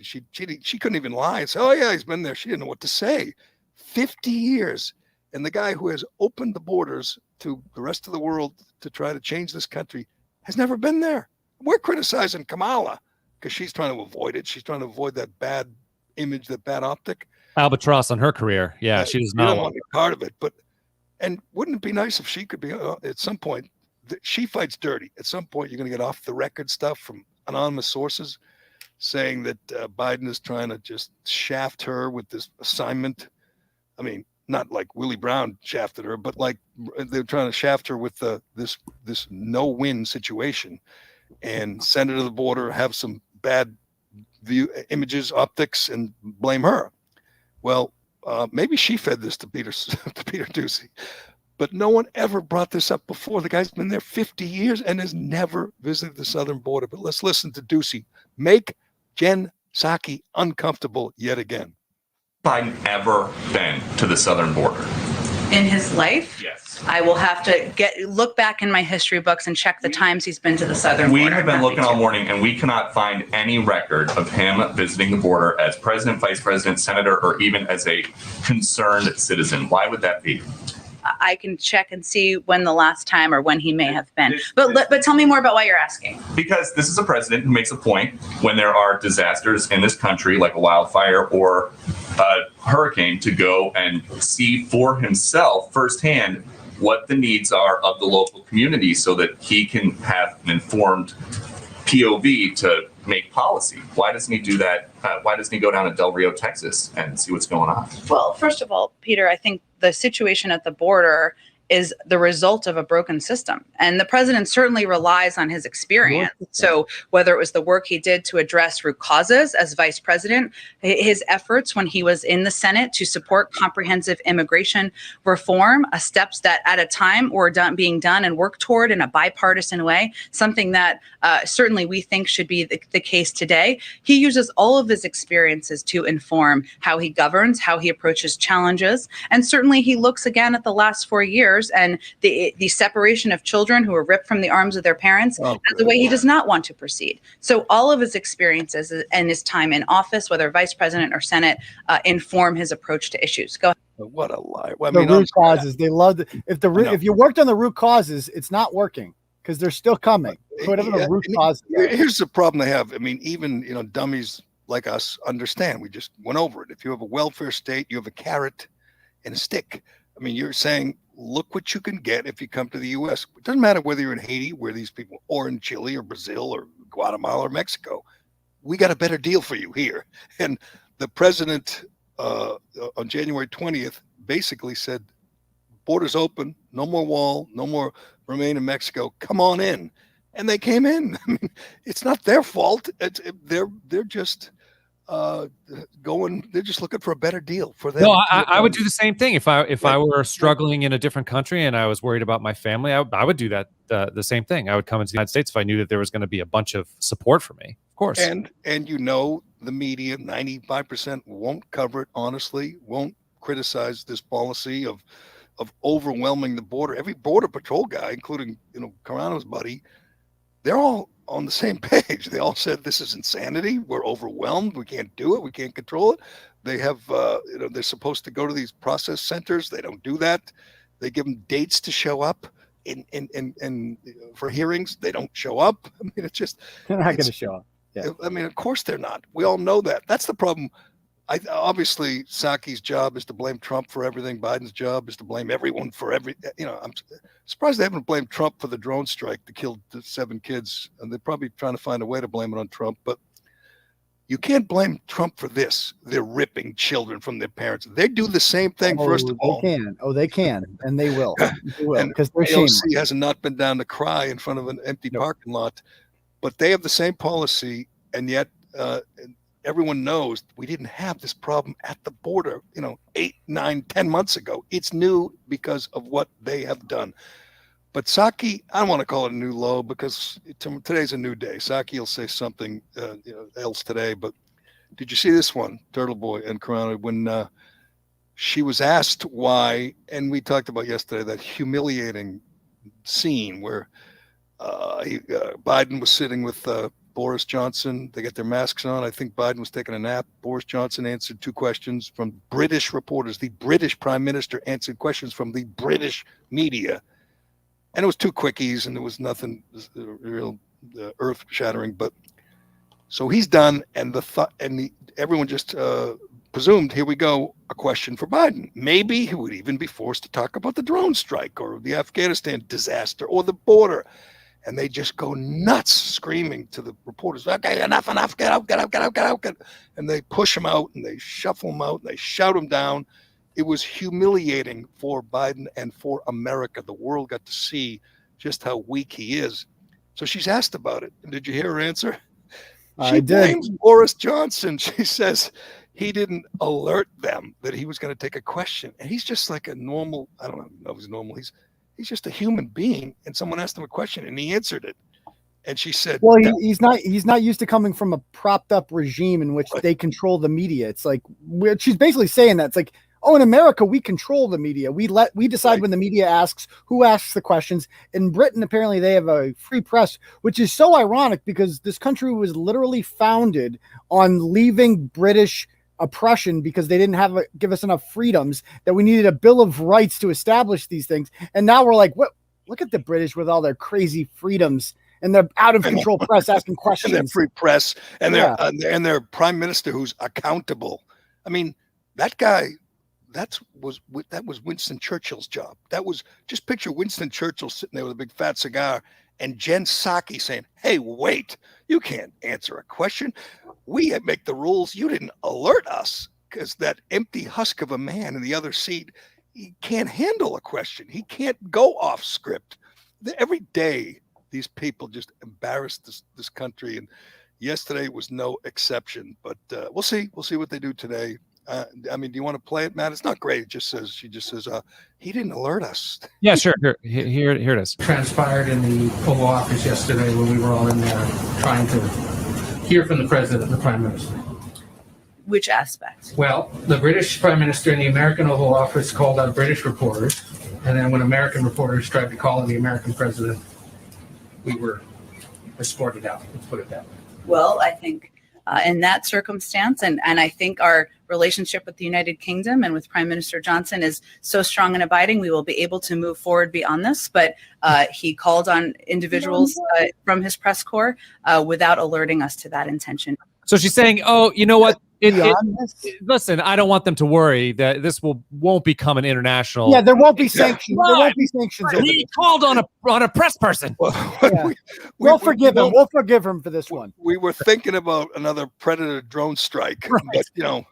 she couldn't even lie and say, oh, yeah, he's been there. She didn't know what to say. 50 years. And the guy who has opened the borders to the rest of the world to try to change this country has never been there. We're criticizing Kamala because she's trying to avoid it. She's trying to avoid that bad image, that bad optic. Albatross on her career. Yeah, she does not don't want to be part of it. But and wouldn't it be nice if she could be at some point? She fights dirty. At some point, you're going to get off the record stuff from anonymous sources saying that Biden is trying to just shaft her with this assignment. I mean, not like Willie Brown shafted her, but like they're trying to shaft her with this no-win situation and send her to the border, have some bad images, optics, and blame her. Well, maybe she fed this to Peter Doocy, but no one ever brought this up before. The guy's been there 50 years and has never visited the southern border. But let's listen to Doocy make Jen Psaki uncomfortable yet again. Biden ever been to the southern border? In his life? Yes. I will have to look back in my history books and check the times he's been to the southern border. We have been looking all morning, and we cannot find any record of him visiting the border as president, vice president, senator, or even as a concerned citizen. Why would that be? I can check and see when the last time or when he may have been. But tell me more about why you're asking. Because this is a president who makes a point when there are disasters in this country, like a wildfire or a hurricane, to go and see for himself firsthand what the needs are of the local community so that he can have an informed POV to make policy. Why doesn't he do that? Why doesn't he go down to Del Rio, Texas and see what's going on? Well, first of all, Peter, I think the situation at the border is the result of a broken system. And the president certainly relies on his experience. So whether it was the work he did to address root causes as vice president, his efforts when he was in the Senate to support comprehensive immigration reform, steps that at a time were being done and worked toward in a bipartisan way, something that certainly we think should be the case today. He uses all of his experiences to inform how he governs, how he approaches challenges. And certainly he looks again at the last 4 years and the separation of children who were ripped from the arms of their parents as a way he does not want to proceed. So all of his experiences and his time in office, whether vice president or Senate, inform his approach to issues. Go ahead. What a lie. Well, the root causes, they love if you worked on the root causes, it's not working because they're still coming. Whatever the root cause. Here's the problem they have. I mean, even dummies like us understand. We just went over it. If you have a welfare state, you have a carrot and a stick. I mean, you're saying, look what you can get if you come to the U.S. It doesn't matter whether you're in Haiti, where these people, or in Chile or Brazil or Guatemala or Mexico. We got a better deal for you here. And the president on January 20th basically said, borders open, no more wall, no more remain in Mexico. Come on in. And they came in. I mean, it's not their fault. They're just they're just looking for a better deal for them. No, I would do the same thing if I were struggling in a different country and I was worried about my family. I would do that the same thing. I would come into the United States if I knew that there was going to be a bunch of support for me. Of course. And the media 95% won't cover it honestly, won't criticize this policy of overwhelming the border. Every border patrol guy, including Carano's buddy, they're all on the same page. They all said this is insanity. We're overwhelmed. We can't do it. We can't control it. They have, they're supposed to go to these process centers. They don't do that. They give them dates to show up and for hearings. They don't show up. I mean, it's just they're not going to show up. Yeah. I mean, of course they're not. We all know that. That's the problem. Obviously, Psaki's job is to blame Trump for everything. Biden's job is to blame everyone for I'm surprised they haven't blamed Trump for the drone strike that killed 7 kids. And they're probably trying to find a way to blame it on Trump. But you can't blame Trump for this. They're ripping children from their parents. They do the same thing, first of all. They can. And they will. They will, because they're AOC has not been down to cry in front of an empty parking lot. But they have the same policy, and yet everyone knows we didn't have this problem at the border, 8, 9, 10 months ago. It's new because of what they have done. But Psaki, I don't want to call it a new low because today's a new day. Psaki will say something else today. But did you see this one, Turtle Boy and Carano, when she was asked why, and we talked about yesterday, that humiliating scene where Biden was sitting with Boris Johnson. They get their masks on. I think Biden was taking a nap. Boris Johnson answered 2 questions from British reporters. The British prime minister answered questions from the British media. And it was 2 quickies, and there was nothing real earth-shattering. But So he's done, and everyone just presumed, here we go, a question for Biden. Maybe he would even be forced to talk about the drone strike or the Afghanistan disaster or the border. And they just go nuts, screaming to the reporters, okay, enough, get out. And they push him out, and they shuffle him out, and they shout him down. It was humiliating for Biden and for America. The world got to see just how weak he is. So she's asked about it. And did you hear her answer? She blames Boris Johnson. She says he didn't alert them that he was going to take a question. And he's just like a normal, I don't know if he's normal. He's just a human being. And someone asked him a question and he answered it. And she said, well, he's not used to coming from a propped up regime in which they control the media. It's like, she's basically saying that. It's like, oh, in America, we control the media. We decide when the media asks, who asks the questions. In Britain, apparently they have a free press, which is so ironic because this country was literally founded on leaving British oppression because they didn't give us enough freedoms, that we needed a Bill of Rights to establish these things. And now we're like, what? Look at the British with all their crazy freedoms and their out of control press asking questions. And their free press and their prime minister who's accountable. I mean, that guy, that was Winston Churchill's job. That was, just picture Winston Churchill sitting there with a big fat cigar and Jen Psaki saying, hey, wait, you can't answer a question. We make the rules. You didn't alert us, because that empty husk of a man in the other seat, he can't handle a question. He can't go off script. Every day, these people just embarrass this country. And yesterday was no exception, but we'll see. We'll see what they do today. I mean, do you want to play it, Matt? It's not great. She just says, he didn't alert us. Yeah, sure. Here it is. Transpired in the Oval Office yesterday when we were all in there trying to hear from the president and the prime minister. Which aspect? Well, the British prime minister and the American Oval Office called out British reporters. And then when American reporters tried to call on the American president, we were escorted out. Let's put it that way. Well, I think in that circumstance, and I think our relationship with the United Kingdom and with Prime Minister Johnson is so strong and abiding, we will be able to move forward beyond this. But he called on individuals from his press corps without alerting us to that intention. So she's saying, oh, you know what? Listen, I don't want them to worry that this won't become an international. Yeah, there won't be sanctions. There won't be sanctions. He called on a press person. We'll forgive him. We'll forgive him for this one. We were thinking about another Predator drone strike, but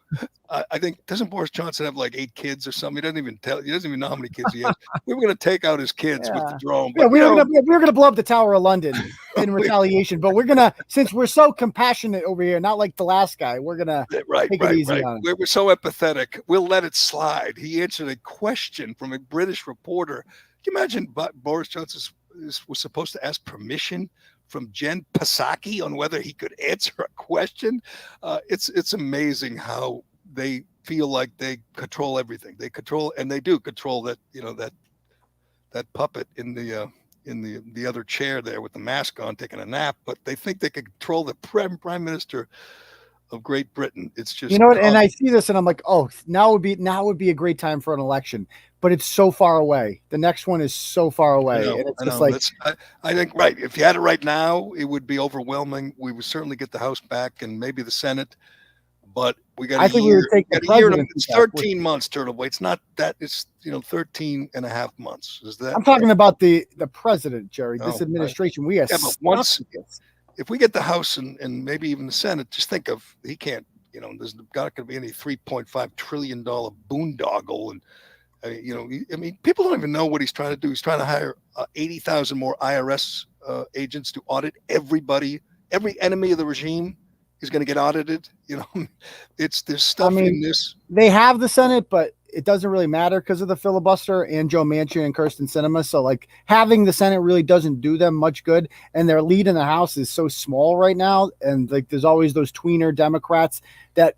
I think, doesn't Boris Johnson have like 8 kids or something? He doesn't even know how many kids he has. We were going to take out his kids with the drone. But, we were going to blow up the Tower of London in retaliation. But we're going to, since we're so compassionate over here, not like the last guy, we're going to take it easy on him. We're so empathetic. We'll let it slide. He answered a question from a British reporter. Can you imagine Boris Johnson was supposed to ask permission from Jen Psaki on whether he could answer a question? It's amazing how they feel like they control everything. They control, and they do control that, that puppet in the other chair there with the mask on, taking a nap, but they think they could control the prime minister of Great Britain. It's just, and I see this and I'm like, oh, now would be a great time for an election, but it's so far away. The next one is so far away. I think, right. If you had it right now, it would be overwhelming. We would certainly get the House back and maybe the Senate, but we got a year. It's 13 months, Turtle. It's not that. It's 13 and a half months. Is that? I'm talking about the president, Jerry. This administration. We have if we get the House and maybe even the Senate, just think of, he can't. There's not going to be any $3.5 trillion boondoggle, and I mean, people don't even know what he's trying to do. He's trying to hire 80,000 more IRS agents to audit everybody. Every enemy of the regime is going to get audited. There's stuff in this. They have the Senate, but it doesn't really matter because of the filibuster and Joe Manchin and Kirsten Sinema. So like having the Senate really doesn't do them much good. And their lead in the House is so small right now. And like, there's always those tweener Democrats that,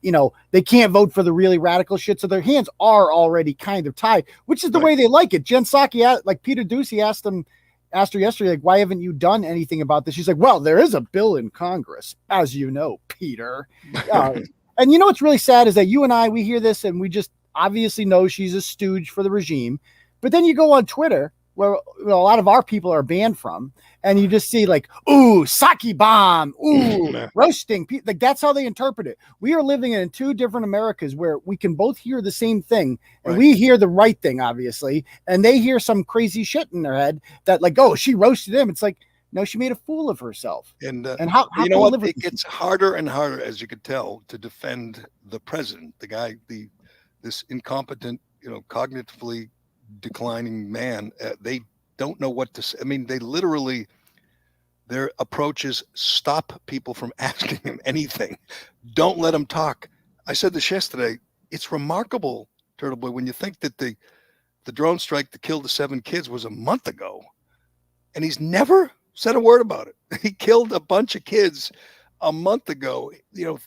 they can't vote for the really radical shit. So their hands are already kind of tied, which is the way they like it. Jen Psaki, like Peter Doocy asked her yesterday, like, why haven't you done anything about this? She's like, well, there is a bill in Congress, as you know, Peter. And what's really sad is that you and I, we hear this and we just obviously know she's a stooge for the regime. But then you go on Twitter where a lot of our people are banned from, and you just see like, ooh, sake bomb, ooh, roasting. Like that's how they interpret it. We are living in two different Americas where we can both hear the same thing, and we hear the right thing, obviously, and they hear some crazy shit in their head that like, oh, she roasted him. It's like, no, she made a fool of herself. And how you know what? It gets harder and harder, as you could tell, to defend the president, the guy, this incompetent, cognitively declining man. They don't know what to say. I mean, they literally, their approach is stop people from asking him anything. Don't let him talk. I said this yesterday. It's remarkable, Turtle Boy, when you think that the drone strike that killed the 7 kids was a month ago, and he's never said a word about it. He killed a bunch of kids a month ago,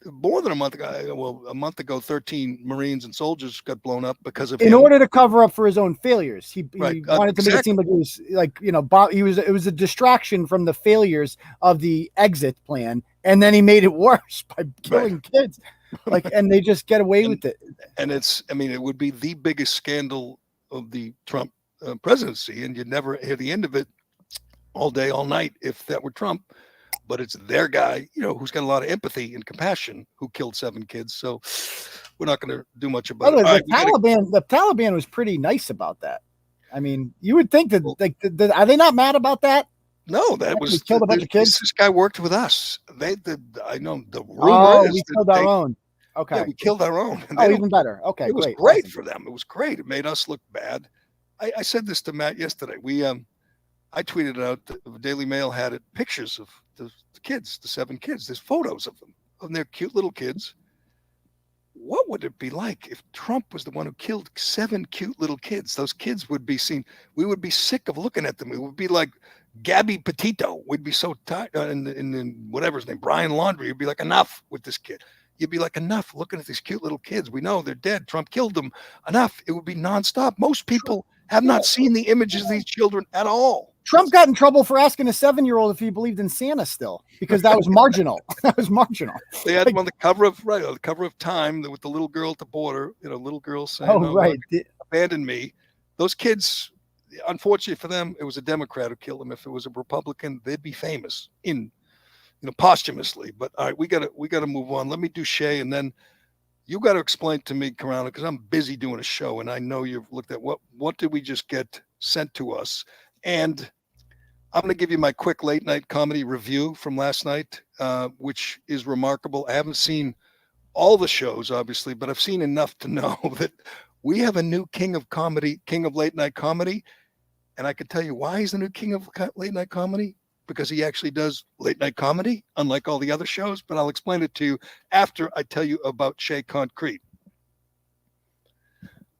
more than a month ago. Well, a month ago, 13 Marines and soldiers got blown up because of him. In order to cover up for his own failures. He wanted to make it seem like it was like, it was a distraction from the failures of the exit plan. And then he made it worse by killing kids. And they just get away with it. And it would be the biggest scandal of the Trump presidency. And you'd never hear the end of it all day, all night, if that were Trump. But it's their guy, who's got a lot of empathy and compassion, who killed 7 kids. So we're not going to do much about it. The Taliban was pretty nice about that. I mean, you would think that, are they not mad about that? No, that was killed a bunch of kids. This guy worked with us. I know the rumor is we killed our own. Okay, we killed our own. Even better. Okay, it was great for them. It was great. It made us look bad. I said this to Matt yesterday. I tweeted out, the Daily Mail had it, pictures of the kids, the 7 kids. There's photos of them, of their cute little kids. What would it be like if Trump was the one who killed 7 cute little kids? Those kids would be seen. We would be sick of looking at them. It would be like Gabby Petito. We'd be so tired. And whatever his name, Brian Laundrie. You'd be like, enough with this kid. You'd be like, enough looking at these cute little kids. We know they're dead. Trump killed them. Enough. It would be nonstop. Most people have not seen the images of these children at all. Trump got in trouble for asking a 7-year-old if he believed in Santa still, because that was marginal. That was marginal. They had him on the cover of Time with the little girl at the border, little girl saying, abandon me. Those kids, unfortunately for them, it was a Democrat who killed them. If it was a Republican, they'd be famous posthumously. But all right, we gotta move on. Let me do Shay, and then you got to explain to me, Carano, because I'm busy doing a show, and I know you've looked at what did we just get sent to us. And I'm going to give you my quick late night comedy review from last night, which is remarkable. I haven't seen all the shows, obviously, but I've seen enough to know that we have a new king of comedy, king of late night comedy. And I can tell you why he's the new king of late night comedy, because he actually does late night comedy, unlike all the other shows. But I'll explain it to you after I tell you about Shea Concrete.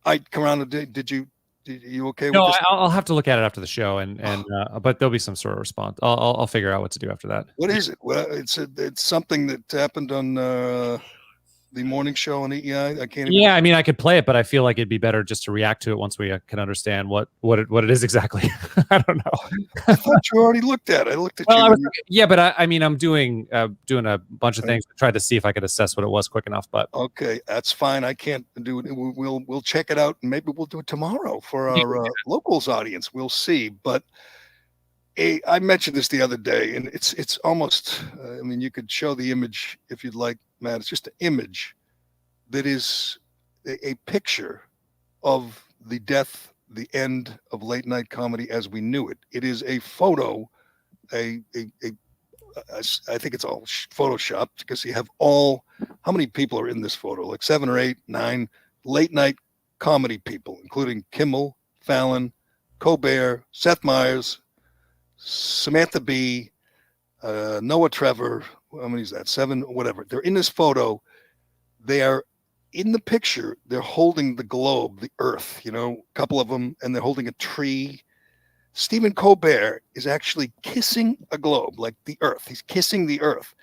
Carano, did you okay with this? I'll have to look at it after the show, but there'll be some sort of response. I'll figure out what to do after that. What is it? Well, it's something that happened on the morning show on EEI. I can't. I mean, I could play it, but I feel like it'd be better just to react to it once we can understand what it is exactly. I don't know. I thought you already looked at it. I looked at you. But I mean, I'm doing a bunch of things to try to see if I could assess what it was quick enough. But okay, that's fine. I can't do it. We'll check it out, and maybe we'll do it tomorrow for our locals audience. We'll see. But I mentioned this the other day, and it's almost. I mean, you could show the image if you'd like, Matt. It's just an image that is a picture of the death, the end of late night comedy as we knew it. It is a photo, I think it's all photoshopped, because you have how many people are in this photo? Like 7 or 8, 9 late night comedy people, including Kimmel, Fallon, Colbert, Seth Meyers, Samantha Bee, Noah Trevor. How many is that? 7, whatever. They're in this photo. They are in the picture. They're holding the globe, the earth, a couple of them, and they're holding a tree. Stephen Colbert is actually kissing a globe, like the earth. He's kissing the earth.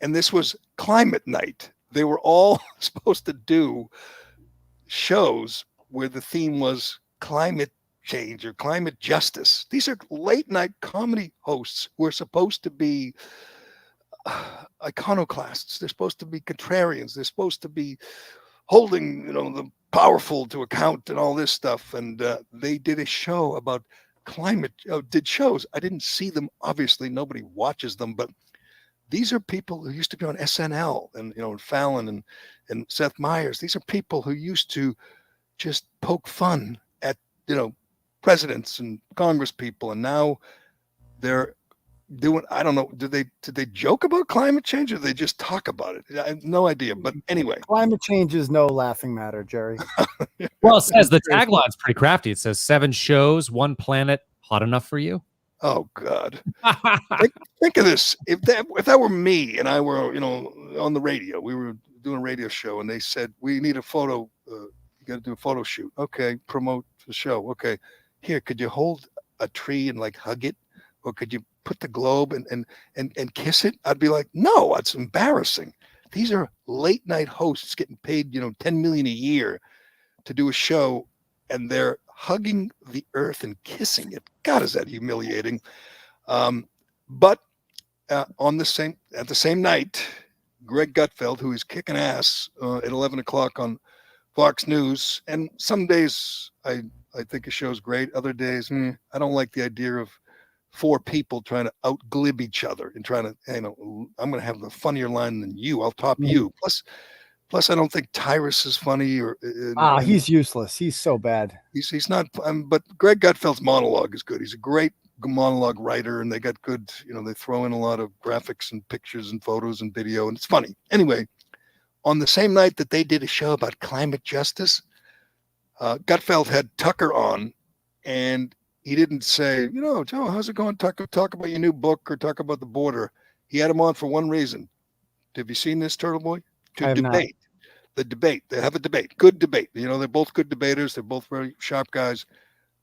And this was climate night. They were all supposed to do shows where the theme was climate change or climate justice. These are late night comedy hosts who are supposed to be iconoclasts. They're supposed to be contrarians. They're supposed to be holding, the powerful to account and all this stuff. And they did a show about did shows. I didn't see them. Obviously, nobody watches them, but these are people who used to be on SNL and and Fallon and Seth Meyers. These are people who used to just poke fun at presidents and Congress people, and now they're doing. I don't know. Did they joke about climate change, or did they just talk about it? I have no idea. But anyway, climate change is no laughing matter, Jerry. Well, it says the tagline's pretty crafty. It says 7 shows, 1 planet, hot enough for you. Oh God! think of this. If that were me and I were on the radio, we were doing a radio show, and they said we need a photo. You got to do a photo shoot. Okay, promote the show. Okay, here, could you hold a tree and like hug it, or could you put the globe and kiss it? I'd be like, no, it's embarrassing. These are late night hosts getting paid $10 million a year to do a show, and they're hugging the earth and kissing it. God, is that humiliating? But at the same night, Greg Gutfeld, who is kicking ass at 11 o'clock on Fox News, and some days I think his show's great. Other days, I don't like the idea of 4 people trying to outglib each other and trying to, I'm going to have a funnier line than you. I'll top you. Plus, I don't think Tyrus is funny. He's useless. He's so bad. He's not. But Greg Gutfeld's monologue is good. He's a great monologue writer, and they got good. They throw in a lot of graphics and pictures and photos and video, and it's funny. Anyway, on the same night that they did a show about climate justice, Gutfeld had Tucker on, and he didn't say, Joe, how's it going, Tucker? Talk about your new book or talk about the border. He had him on for one reason. Have you seen this, Turtle Boy? To debate. The debate. They have a debate. Good debate. They're both good debaters. They're both very sharp guys.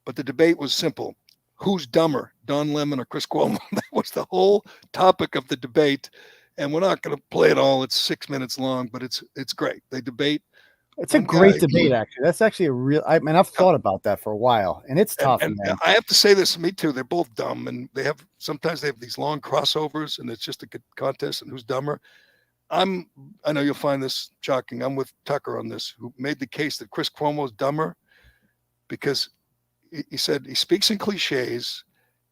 But the debate was simple. Who's dumber, Don Lemon or Chris Cuomo? That was the whole topic of the debate. And we're not going to play it all. It's 6 minutes long, but it's great. They debate. It's a great debate, actually. That's actually a real. I've thought about that for a while, and it's tough. And I have to say this. Me too. They're both dumb, and sometimes they have these long crossovers, and it's just a good contest. And who's dumber? I know you'll find this shocking. I'm with Tucker on this, who made the case that Chris Cuomo is dumber because he said he speaks in cliches,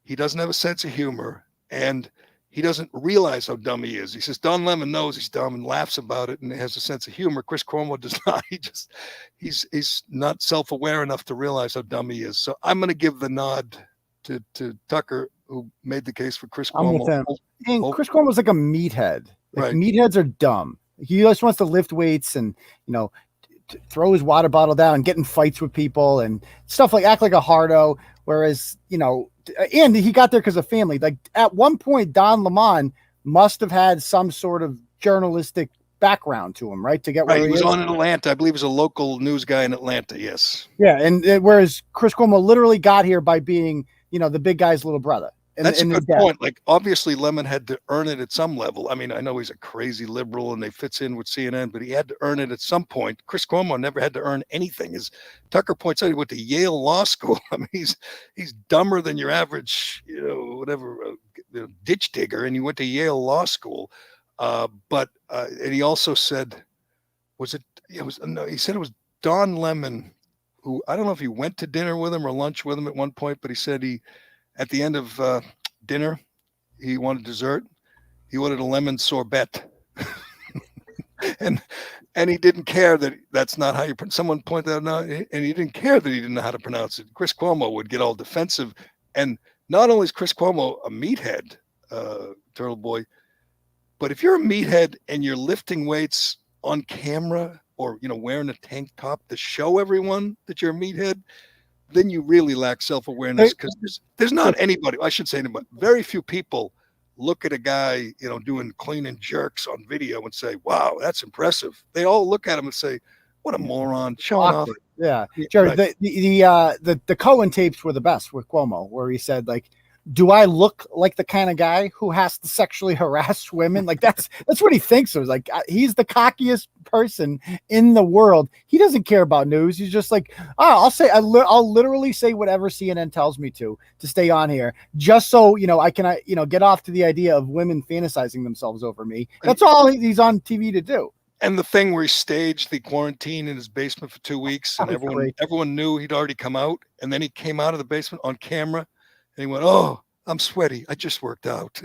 he doesn't have a sense of humor, and he doesn't realize how dumb he is. He says Don Lemon knows he's dumb and laughs about it and has a sense of humor. Chris Cuomo does not. He's not self-aware enough to realize how dumb he is. So I'm going to give the nod to Tucker, who made the case for Chris Cuomo. I'm with him. And Chris Cuomo's like a meathead. Right. Meatheads are dumb. He just wants to lift weights and throw his water bottle down and get in fights with people and stuff, like act like a hardo. Whereas and he got there because of family. Like at one point, Don Lemon must have had some sort of journalistic background to him, right? To get where he was is. on in Atlanta. I believe he was a local news guy in Atlanta. Yes. Yeah, and whereas Chris Cuomo literally got here by being the big guy's little brother. That's a good point. Like, obviously, Lemon had to earn it at some level. I mean, I know he's a crazy liberal and they fits in with CNN, but he had to earn it at some point. Chris Cuomo never had to earn anything. As Tucker points out, he went to Yale Law School. I mean, he's dumber than your average, ditch digger, and he went to Yale Law School. And he also said, he said it was Don Lemon, who, I don't know if he went to dinner with him or lunch with him at one point, but he said at the end of dinner, he wanted dessert. He wanted a lemon sorbet. and he didn't care that's not how you pronounce. Someone pointed out, no, and he didn't care that he didn't know how to pronounce it. Chris Cuomo would get all defensive. And not only is Chris Cuomo a meathead, Turtle Boy, but if you're a meathead and you're lifting weights on camera or wearing a tank top to show everyone that you're a meathead, then you really lack self-awareness, because there's not anybody, I should say anybody, very few people look at a guy, doing clean and jerks on video and say, wow, that's impressive. They all look at him and say, what a moron, showing off. Yeah. Jerry, right. The Cohen tapes were the best with Cuomo, where he said, like, do I look like the kind of guy who has to sexually harass women? Like that's what he thinks. It was like, he's the cockiest person in the world. He doesn't care about news. He's just like, I'll literally say whatever CNN tells me to stay on here, just so, I can, get off to the idea of women fantasizing themselves over me. That's all he's on TV to do. And the thing where he staged the quarantine in his basement for 2 weeks, and everyone knew he'd already come out, and then he came out of the basement on camera he went, "Oh, I'm sweaty. I just worked out."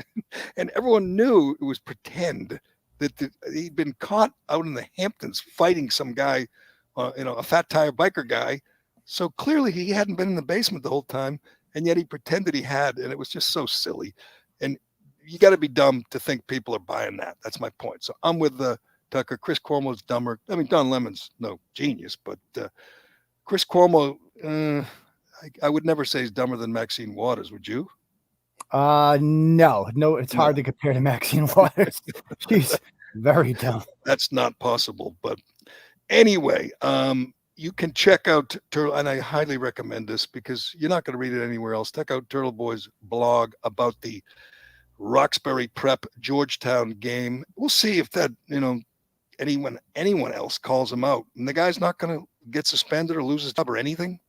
And everyone knew it was pretend that he'd been caught out in the Hamptons fighting some guy, a fat tire biker guy. So clearly he hadn't been in the basement the whole time, and yet he pretended he had, and it was just so silly. And you got to be dumb to think people are buying that. That's my point. So I'm with Tucker. Chris Cuomo's dumber. I mean, Don Lemon's no genius, but Chris Cuomo, I would never say he's dumber than Maxine Waters. Would you? No, it's hard to compare to Maxine Waters. She's very dumb. That's not possible. But anyway, you can check out Turtle, and I highly recommend this because you're not going to read it anywhere else. Check out Turtle Boy's blog about the Roxbury Prep Georgetown game. We'll see if that, anyone else calls him out, and the guy's not going to get suspended or lose his job or anything.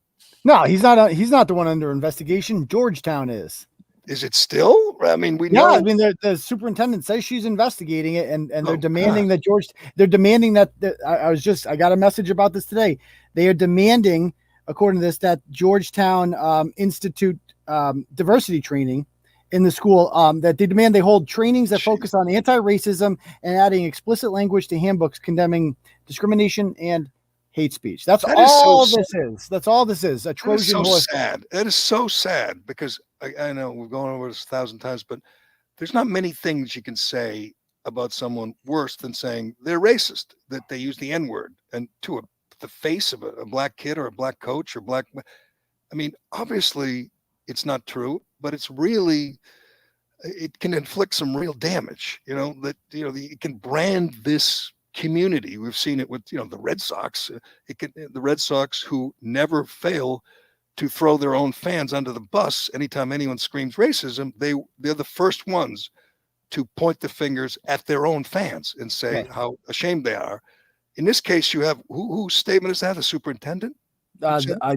No, he's not the one under investigation. Georgetown is. Is it still? I mean, we know. Yeah, I mean, the superintendent says she's investigating it, and they're demanding that They're demanding that. I got a message about this today. They are demanding, according to this, that Georgetown institute diversity training in the school. That they demand they hold trainings that focus on anti-racism and adding explicit language to handbooks condemning discrimination and hate speech. That's all this is. A Trojan horse. That is so sad because I know we've gone over this 1,000 times, but there's not many things you can say about someone worse than saying they're racist, that they use the N-word and to the face of a black kid or a black coach or black. I mean, obviously it's not true, but it's really, it can inflict some real damage, it can brand this community. We've seen it with, the Red Sox. The Red Sox who never fail to throw their own fans under the bus anytime anyone screams racism. They're the first ones to point the fingers at their own fans and say how ashamed they are. In this case, you have whose statement is that? The superintendent? I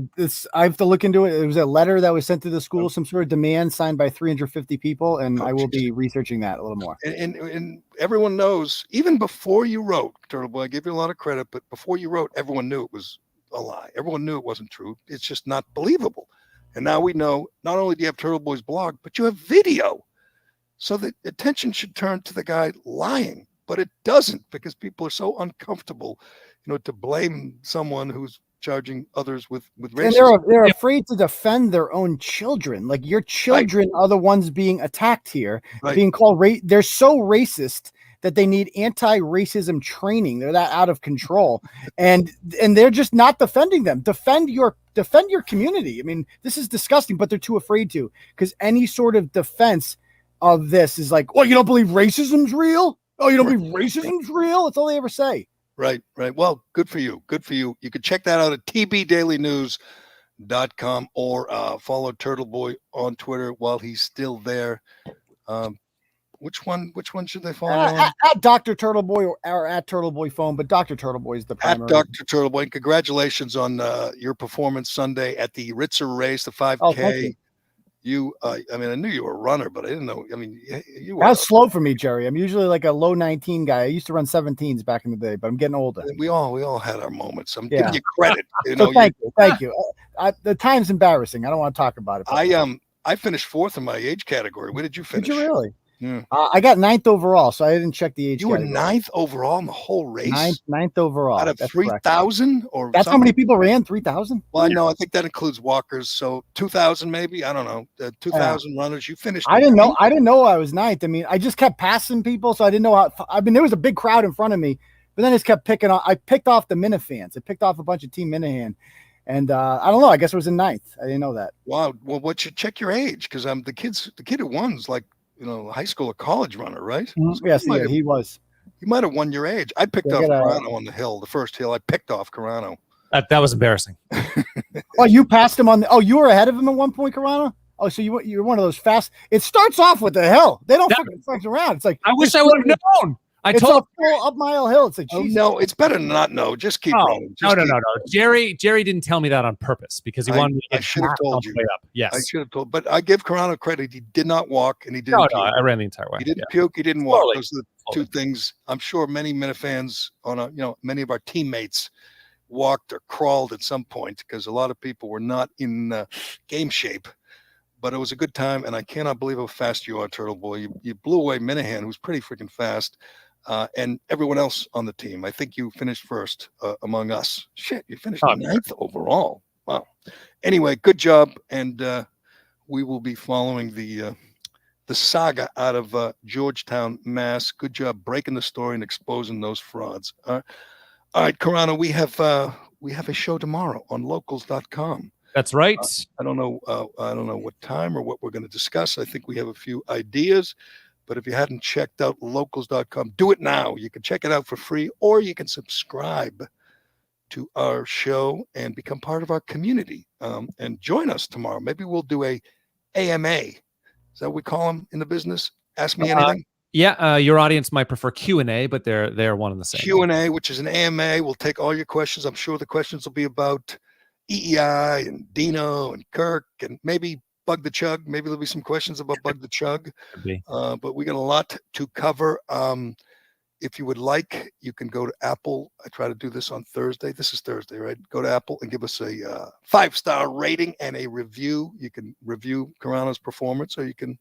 have to look into it. It was a letter that was sent to the school, some sort of demand signed by 350 people, and I will be researching that a little more. And everyone knows, even before you wrote, Turtle Boy, I give you a lot of credit, but before you wrote, everyone knew it was a lie. Everyone knew it wasn't true. It's just not believable. And now we know, not only do you have Turtle Boy's blog, but you have video. So the attention should turn to the guy lying, but it doesn't because people are so uncomfortable, to blame someone who's charging others with racism. And they're afraid to defend their own children. Like your children are the ones being attacked here, being called they're so racist that they need anti-racism training. They're that out of control. And they're just not defending them. Defend your community. I mean, this is disgusting, but they're too afraid to, because any sort of defense of this is like, oh, you don't believe racism's real? Oh, you don't believe racism's real? That's all they ever say. Right. Well, good for you. You can check that out at tbdailynews.com or follow Turtle Boy on Twitter while he's still there. Which one should they follow? At Dr. Turtle Boy or at Turtle Boy Phone, but Dr. Turtle Boy is the primary. At Dr. Turtle Boy. Congratulations on your performance Sunday at the Ritzer race, the 5K. Oh, thank you. I knew you were a runner, but I didn't know. I mean, you were. That's slow for me, Jerry. I'm usually like a low 19 guy. I used to run 17s back in the day, but I'm getting older. We all had our moments. I'm giving you credit. Thank you. The time's embarrassing. I don't want to talk about it. I finished fourth in my age category. Where did you finish? Did you really? Yeah. I got 9th overall, so I didn't check the age. You were 9th overall in the whole race. 9th overall out of 3,000, or that's something? How many people ran 3,000? Well, I know. I think that includes walkers. So 2,000, maybe. I don't know. 2,000 runners. You finished. I didn't know. I didn't know I was 9th. I mean, I just kept passing people, so I didn't know how. I mean, there was a big crowd in front of me, but then I just kept picking off. I picked off the Minifans. I picked off a bunch of Team Minahan. And I don't know. I guess it was in 9th. I didn't know that. Wow. Well, what you check your age? Because the kid who won's like, high school or college runner, right? Mm-hmm. Yes, he was. You might have won your age. I picked off Carano on the hill, the first hill. I picked off Carano. That was embarrassing. Oh, you passed him on you were ahead of him at one point, Carano? Oh, so you're one of those fast. It starts off with the hill. They don't fucking fuck around. It's like, I wish I would have known. It's a full up mile hill. It's like, no, it's better to not know. Just keep running. No. Jerry didn't tell me that on purpose because he wanted me to get. I should have told you. Up. Yes, I should have told. But I give Carano credit. He did not walk, and he didn't. No, I ran the entire way. He didn't puke. He didn't walk. Those are the two things. I'm sure many Minifans many of our teammates walked or crawled at some point because a lot of people were not in game shape. but it was a good time, and I cannot believe how fast you are, Turtle Boy. You blew away Minahan, who's pretty freaking fast, and everyone else on the team. I think you finished first among us. Shit, you finished ninth overall. Wow. Anyway, good job, and we will be following the saga out of Georgetown, Mass. Good job breaking the story and exposing those frauds. All right, Carano, we have a show tomorrow on locals.com. That's right. I don't know what time or what we're going to discuss. I think we have a few ideas, but if you hadn't checked out locals.com, do it now. You can check it out for free, or you can subscribe to our show and become part of our community, and join us tomorrow. Maybe we'll do a AMA. Is that what we call them in the business? Ask me anything. Yeah, your audience might prefer Q&A, but they're one and the same. Q&A, which is an AMA. We'll take all your questions. I'm sure the questions will be about EEI and Dino and Kirk and maybe Bug the Chug. Maybe there'll be some questions about Bug the Chug. But we got a lot to cover. If you would like, you can go to Apple. I try to do this on Thursday. This is Thursday, right? Go to Apple and give us a 5-star rating and a review. You can review Carano's performance, or you can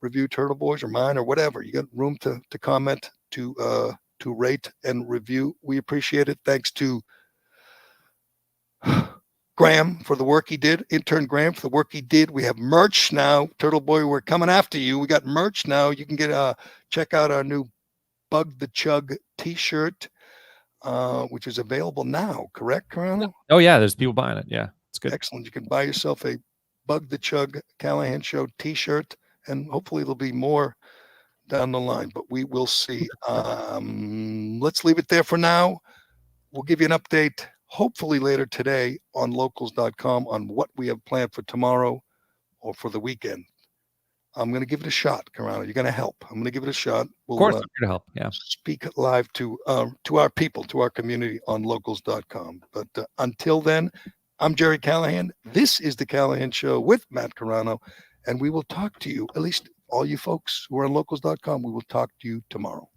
review Turtle Boy's or mine or whatever. You got room to comment, to rate and review. We appreciate it. Thanks to Graham for the work he did. Intern Graham for the work he did. We have merch now. Turtle Boy, we're coming after you. We got merch now. You can get check out our new Bug the Chug t-shirt, which is available now. Correct, Carano? Oh yeah, there's people buying it. Yeah, it's good. Excellent. You can buy yourself a Bug the Chug Callahan Show t-shirt, and hopefully there'll be more down the line, but we will see. Let's leave it there for now. We'll give you an update hopefully later today on locals.com on what we have planned for tomorrow or for the weekend. I'm going to give it a shot, Carano. You're going to help. I'm going to give it a shot. Of course, I'm here to help. Yeah. Speak live to our people, to our community on locals.com. But until then, I'm Gerry Callahan. This is the Callahan Show with Matt Carano, and we will talk to you, at least all you folks who are on locals.com, we will talk to you tomorrow.